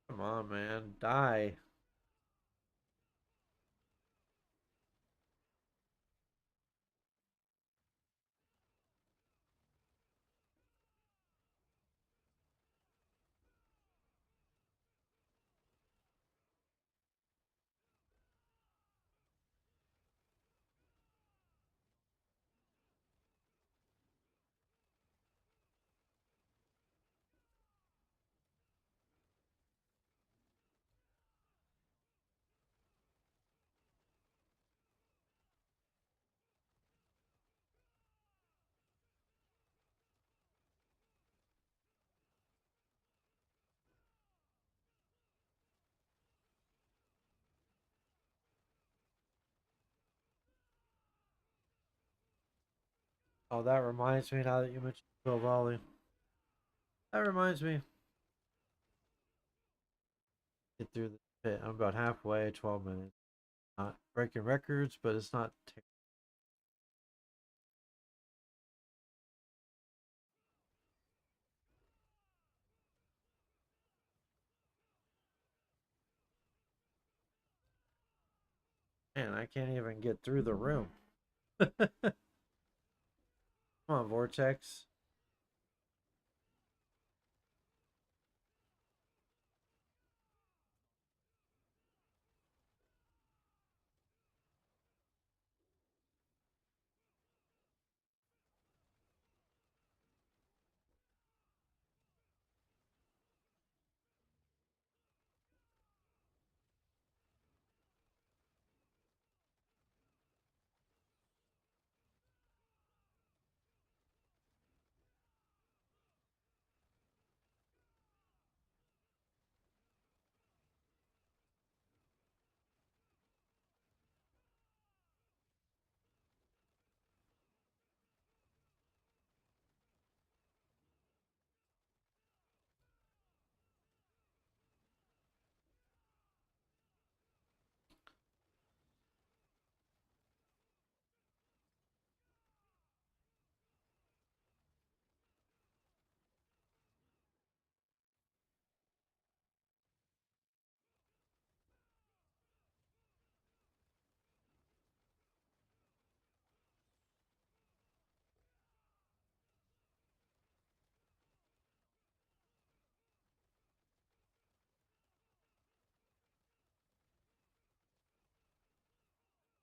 Come on, man. Die. Oh, that reminds me now that you mentioned Bill Volley. That reminds me. Get through the pit. I'm about halfway, 12 minutes. Not breaking records, but it's not. Man, I can't even get through the room. Come on, Vortex.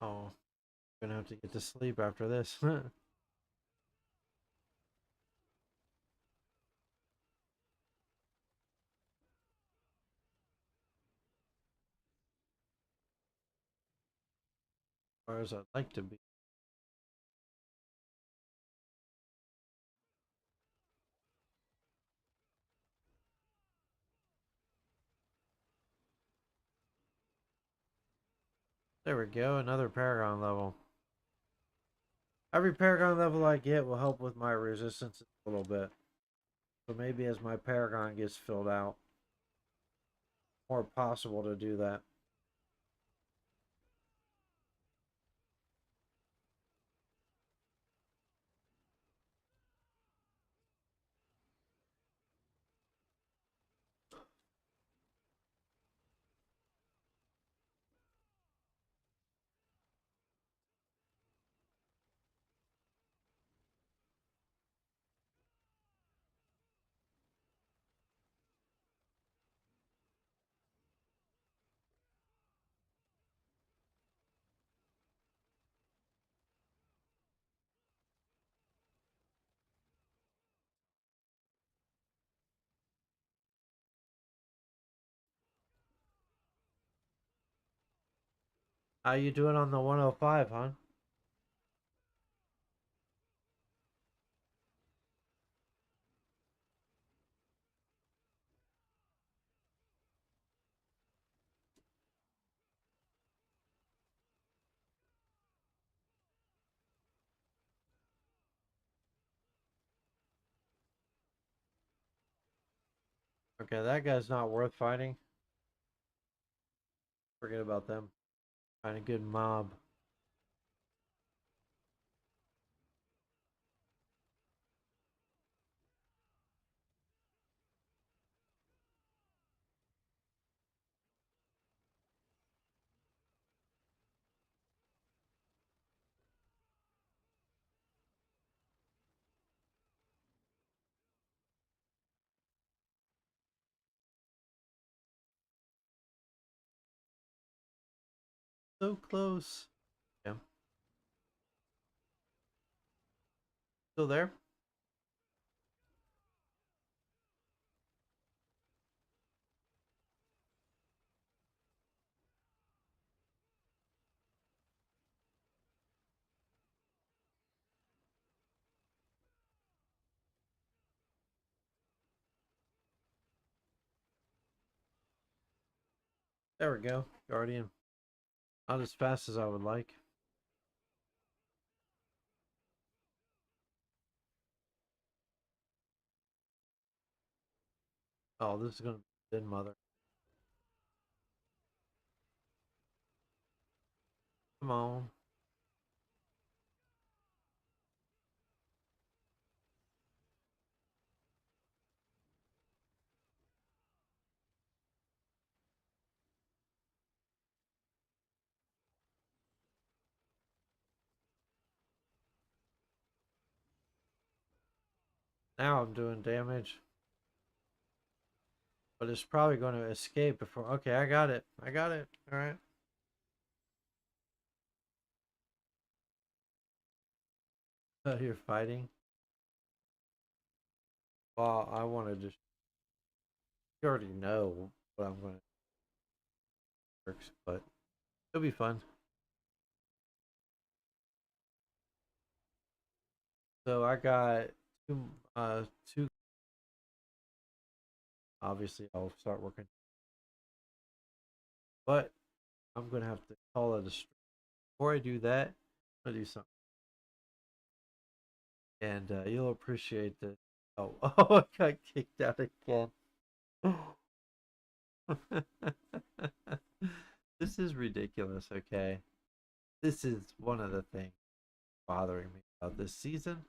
Oh, I'm gonna have to get to sleep after this. Or as I'd like to be. There we go, another Paragon level. Every Paragon level I get will help with my resistance a little bit. So maybe as my Paragon gets filled out, more possible to do that. How you doing on the 105, huh? Okay, that guy's not worth fighting. Forget about them. Find a good mob. So close. Yeah. Still there? There we go. Guardian. Not as fast as I would like. Oh, this is gonna be dead mother. Come on. Now I'm doing damage. But it's probably going to escape before. Okay, I got it. I got it. All right. So you're fighting. Well, I want to just. You already know what I'm going to work, but it'll be fun. So I got two. Two. Obviously, I'll start working, but I'm going to have to call it a. Before I do that, I'm going to do something, and you'll appreciate this. Oh, oh! I got kicked out again. This is ridiculous. Okay, this is one of the things bothering me about this season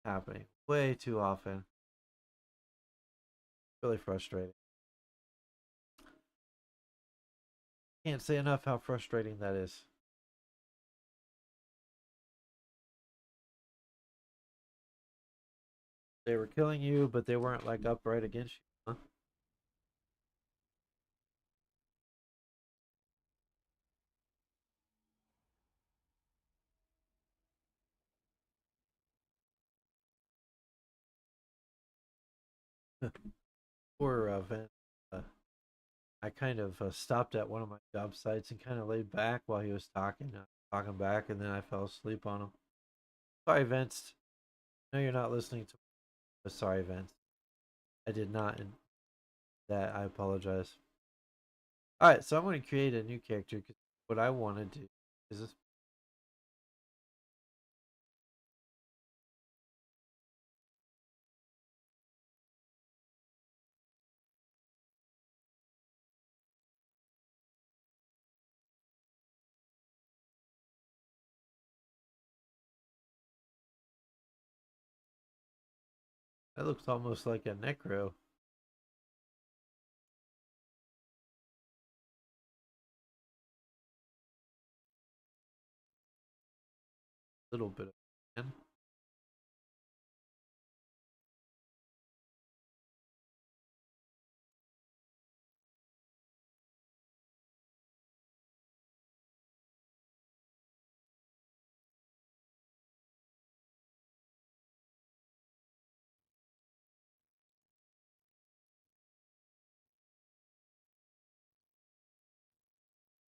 happening way too often. Really frustrating. Can't say enough how frustrating that is. They were killing you, but they weren't like upright against you. Huh? Poor Vince. Uh, I kind of stopped at one of my job sites and kind of laid back while he was talking, talking back, and then I fell asleep on him. Sorry, Vince. No, you're not listening to. Sorry, Vince. I did not. That I apologize. All right, so I'm going to create a new character because what I want to do is this. That looks almost like a necro. Little bit of. Man.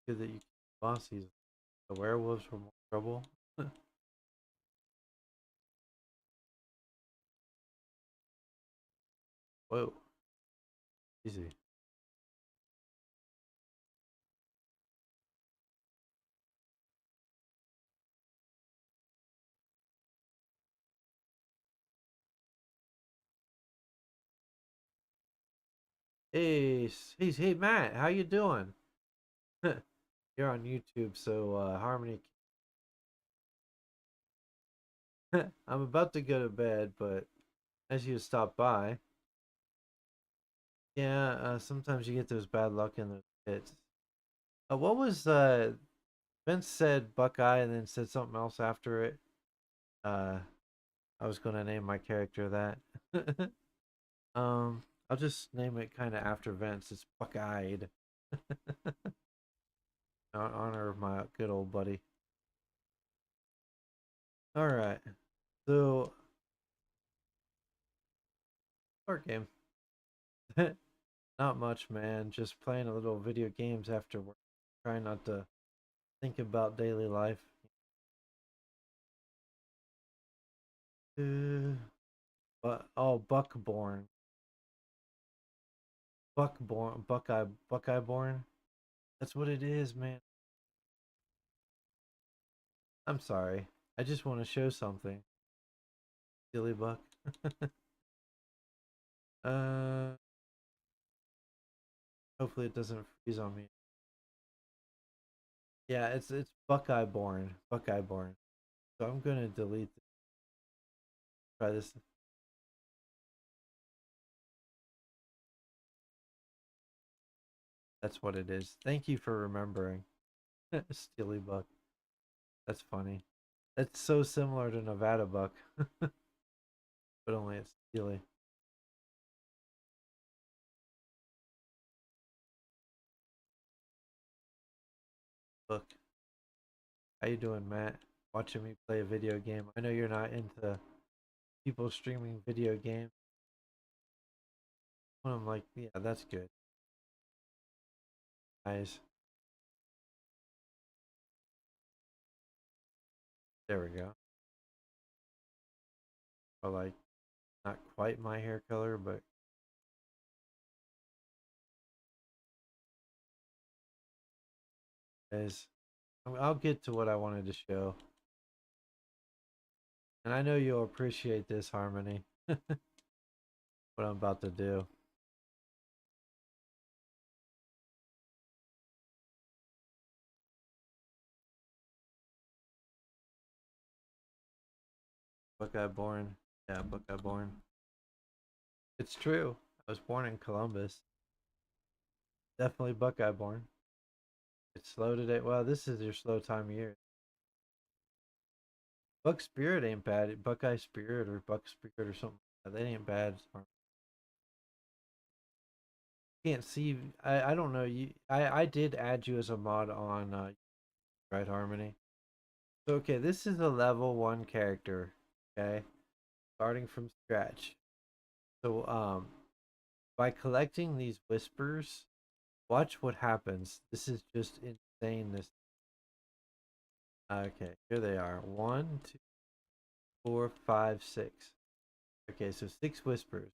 Good that you boss these. The werewolves were more trouble. Whoa, easy. Hey, Matt, how you doing? You're on YouTube, so Harmony. I'm about to go to bed, but as you stop by, yeah, sometimes you get those bad luck in those hits. What was Vince said Buckeye and then said something else after it? Uh, I was gonna name my character that. I'll just name it kind of after Vince. It's Buckeyed, in honor of my good old buddy. All right, so start game. Not much, man. Just playing a little video games after work. Trying not to think about daily life. But oh, Buckborn, Buckeyeborn. That's what it is, man. I'm sorry. I just want to show something. Silly buck. uh, hopefully it doesn't freeze on me. Yeah, it's Buckeyeborn. So I'm gonna delete. Try this. That's what it is. Thank you for remembering. Steely buck. That's funny. That's so similar to Nevada buck, but only it's steely. Look, how you doing, Matt? Watching me play a video game. I know you're not into people streaming video games. But I'm like, yeah, that's good. Guys, there we go. Or like, not quite my hair color, but guys, I'll get to what I wanted to show. And I know you'll appreciate this, Harmony, what I'm about to do. Buckeye born. Yeah, Buckeye born. It's true. I was born in Columbus. Definitely Buckeye born. It's slow today. Well, this is your slow time of year. Buck Spirit ain't bad. Buckeye Spirit or Buck Spirit or something. That ain't bad. Can't see. I don't know. I did add you as a mod on Right Harmony. So okay, this is a level one character. Okay, starting from scratch. So By collecting these whispers, watch what happens. This is just insane. This okay, here they are. 1, 2, 4, 5, 6. Okay, so 6 whispers.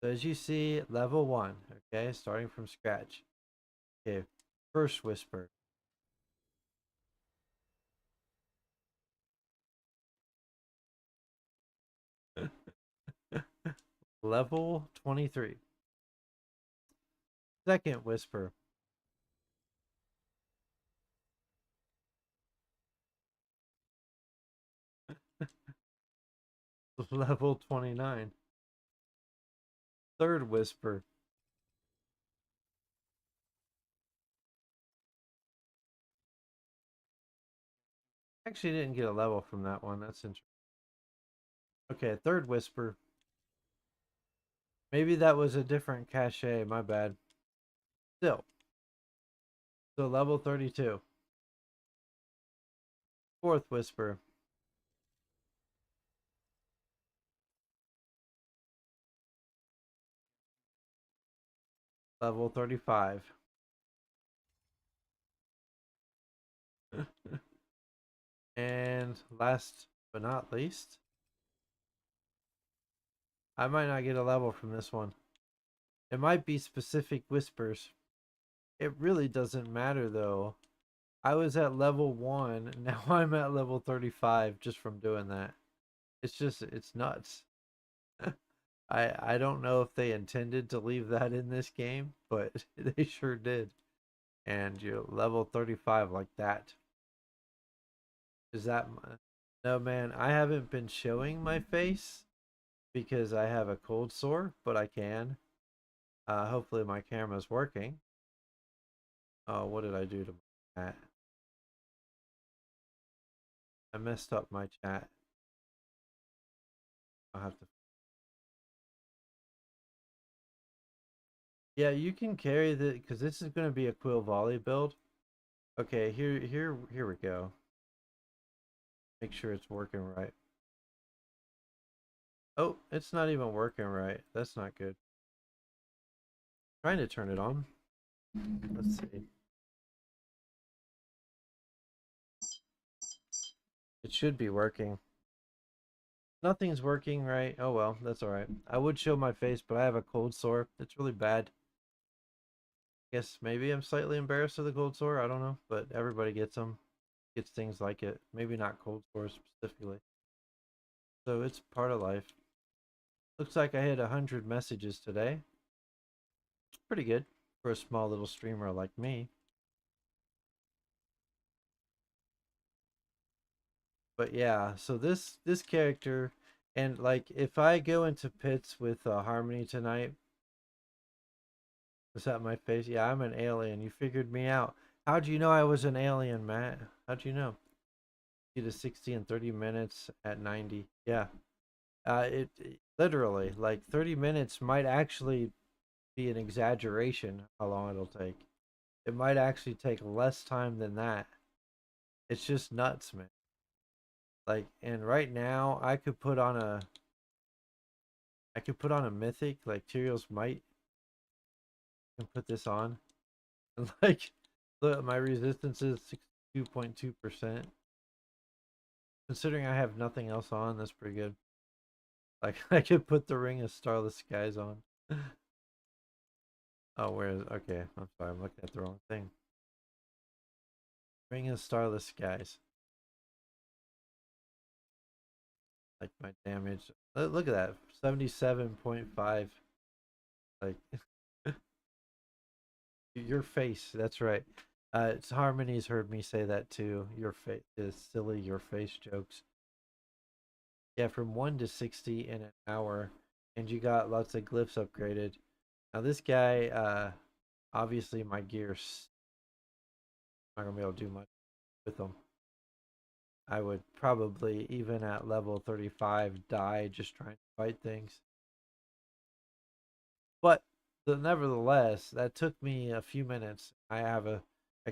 So as you see, level 1, okay, starting from scratch. Okay, first whisper. Level 23. Second whisper. Level 29. Third whisper. Actually didn't get a level from that one. That's interesting. Okay, third whisper. Maybe that was a different cache. My bad. Still. So level 32. Fourth whisper. Level 35. And last but not least, I might not get a level from this one. It might be specific whispers. It really doesn't matter though. I was at level 1, now I'm at level 35 just from doing that. It's nuts. I don't know if they intended to leave that in this game, but they sure did. And you're level 35 like that. Is that no, man, I haven't been showing my face because I have a cold sore, but I can. Hopefully my camera's working. Oh, what did I do to my chat? I messed up my chat. I'll have to. Yeah, you can carry the because this is going to be a Quill Volley build. Okay, here we go. Make sure it's working right. Oh, it's not even working right. That's not good. Trying to turn it on. Let's see. It should be working. Nothing's working right. Oh well, that's all right. I would show my face, but I have a cold sore. It's really bad. Guess maybe I'm slightly embarrassed of the cold sore. I don't know, but everybody gets them. Gets things like it. Maybe not cold sores specifically. So it's part of life. Looks like I hit 100 messages today. Pretty good for a small little streamer like me. But yeah, so this character, and like if I go into pits with Harmony tonight, was that my face? Yeah, I'm an alien. You figured me out. How'd you know I was an alien, Matt? How'd you know? You to 60 in 30 minutes at 90. Yeah. It literally like 30 minutes might actually be an exaggeration how long it'll take. It might actually take less time than that. It's just nuts, man. Like, and right now I could put on a mythic like Tyrion's Might and put this on. And like look, my resistance is 62.2%. Considering I have nothing else on, that's pretty good. Like I could put the Ring of Starless Skies on. Oh, where is okay, I'm sorry, I'm looking at the wrong thing. Ring of Starless Skies. Like my damage. Look at that. 77.5. Like your face, that's right. It's Harmony's heard me say that too. Your face is silly your face jokes. Yeah, from 1 to 60 in an hour. And you got lots of glyphs upgraded. Now this guy, obviously my gear's not gonna be able to do much with him. I would probably, even at level 35, die just trying to fight things. But nevertheless, that took me a few minutes. I have a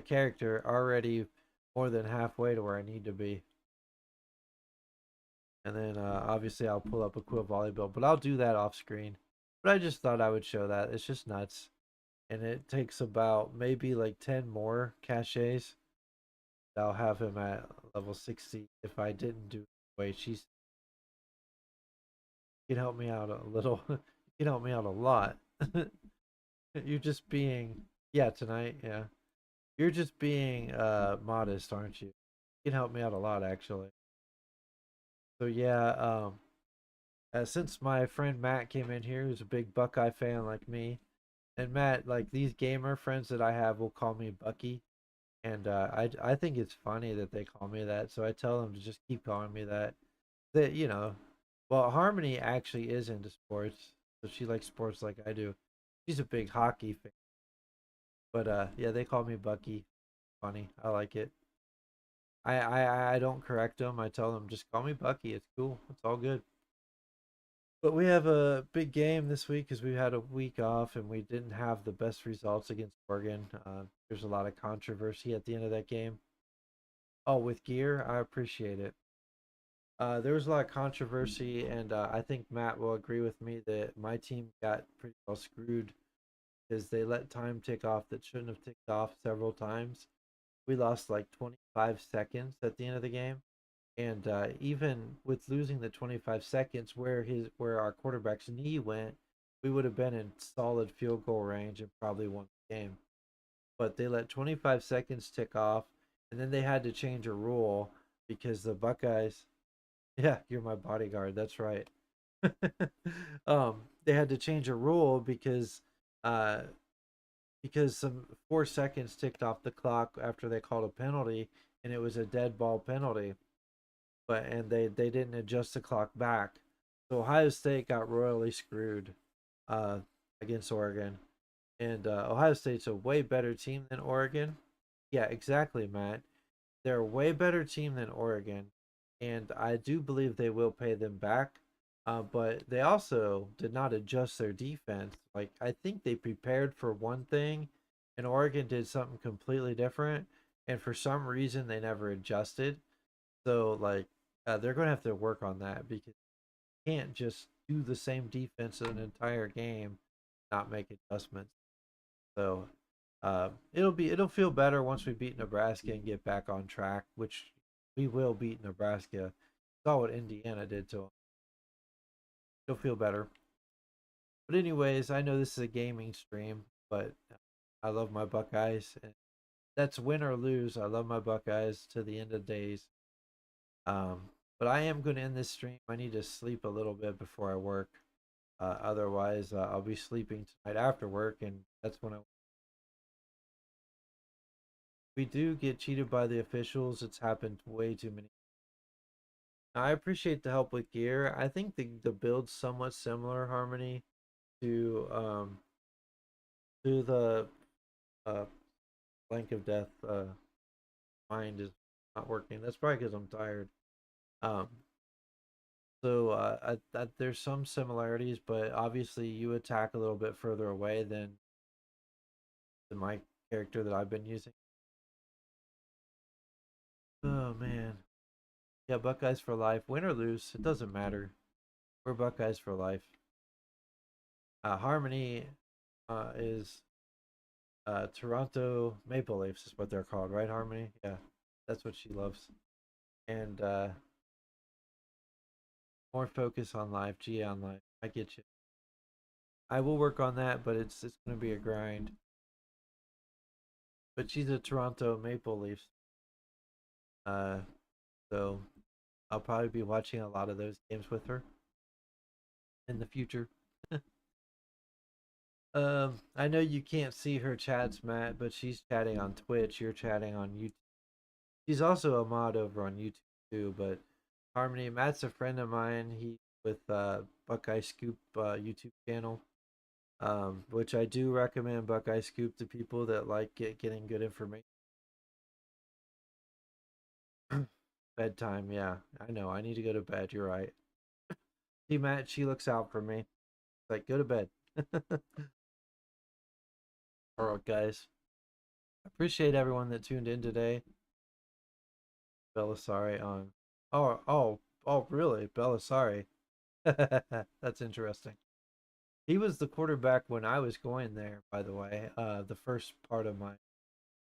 character already more than halfway to where I need to be. And then obviously I'll pull up a Quill Volley build, but I'll do that off screen. But But I just thought I would show that. It's just nuts. And it takes about maybe like 10 more caches. I'll have him at level 60 if I didn't do it the way she's. You can help me out a little. You can help me out a lot. You're just being. Yeah, tonight. Yeah. You're just being modest, aren't you? You can help me out a lot, actually. So, yeah, since my friend Matt came in here, who's a big Buckeye fan like me, and Matt, like these gamer friends that I have will call me Bucky, and I think it's funny that they call me that. So I tell them to just keep calling me that. That well, Harmony actually is into sports, so she likes sports like I do. She's a big hockey fan, but yeah, they call me Bucky. Funny, I like it. I don't correct them. I tell them just call me Bucky. It's cool. It's all good. But we have a big game this week because we had a week off and we didn't have the best results against Oregon. There's a lot of controversy at the end of that game. Oh, with gear, I appreciate it. There was a lot of controversy, and I think Matt will agree with me that my team got pretty well screwed because they let time tick off that shouldn't have ticked off several times. We lost like 25 seconds at the end of the game. And even with losing the 25 seconds where our quarterback's knee went, we would have been in solid field goal range and probably won the game. But they let 25 seconds tick off, and then they had to change a rule because the Buckeyes. Yeah, you're my bodyguard. That's right. They had to change a rule uh, because some 4 seconds ticked off the clock after they called a penalty, and it was a dead ball penalty. But and they didn't adjust the clock back. So Ohio State got royally screwed uh, against Oregon, and Ohio State's a way better team than Oregon. Yeah, exactly, Matt. They're a way better team than Oregon, and I do believe they will pay them back. But they also did not adjust their defense. Like I think they prepared for one thing, and Oregon did something completely different. And for some reason, they never adjusted. So like they're going to have to work on that because you can't just do the same defense in an entire game, not make adjustments. So it'll feel better once we beat Nebraska and get back on track, which we will beat Nebraska. Saw what Indiana did to them. It'll feel better. But anyways, I know this is a gaming stream, but I love my Buckeyes. And that's win or lose. I love my Buckeyes to the end of days. But I am going to end this stream. I need to sleep a little bit before I work. Otherwise, I'll be sleeping tonight after work, and that's when we do get cheated by the officials. It's happened way too many. I appreciate the help with gear. I think the build's somewhat similar, Harmony, to the uh blank of death. Mind is not working. That's probably because I'm tired. Um, so there's some similarities, but obviously you attack a little bit further away than my character that I've been using. Oh man, yeah, Buckeyes for life. Win or lose, it doesn't matter. We're Buckeyes for life. Harmony is Toronto Maple Leafs is what they're called, right? Harmony, yeah, that's what she loves. And more focus on life, GA on life. I get you. I will work on that, but it's going to be a grind. But she's a Toronto Maple Leafs, uh, so I'll probably be watching a lot of those games with her in the future. I know you can't see her chats, Matt, but she's chatting on Twitch. You're chatting on YouTube. She's also a mod over on YouTube too. But Harmony, Matt's a friend of mine. He with Buckeye Scoop YouTube channel, which I do recommend Buckeye Scoop to people that like getting good information. Bedtime, yeah, I know. I need to go to bed. You're right. See, Matt, she looks out for me. Like, go to bed. All right, guys. Appreciate everyone that tuned in today. Belisari on. Oh, really? Belisari. That's interesting. He was the quarterback when I was going there, by the way. The first part of my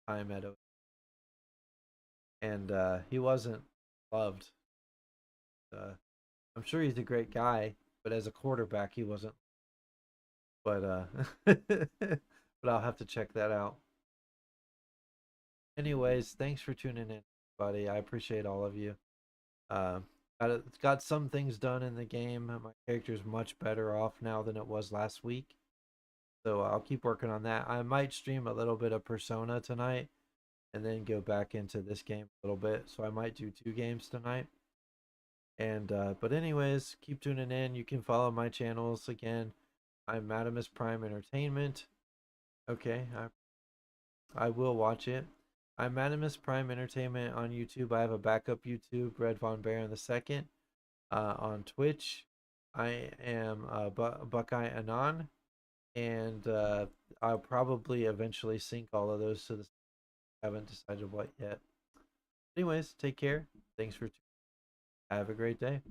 time at O, and he wasn't loved. I'm sure he's a great guy, but as a quarterback, he wasn't. But but I'll have to check that out. Anyways, thanks for tuning in, buddy. I appreciate all of you. Uh, got some things done in the game. My character's much better off now than it was last week. So I'll keep working on that. I might stream a little bit of Persona tonight and then go back into this game a little bit. So I might do 2 games tonight. And but anyways, keep tuning in. You can follow my channels again. I'm Madamus Prime Entertainment. Okay, I will watch it. I'm Madamus Prime Entertainment on YouTube. I have a backup YouTube, Red Von Baron the Second. On Twitch, I am Buckeye Anon, and I'll probably eventually sync all of those to the. I haven't decided what yet. Anyways, take care. Thanks for. Have a great day.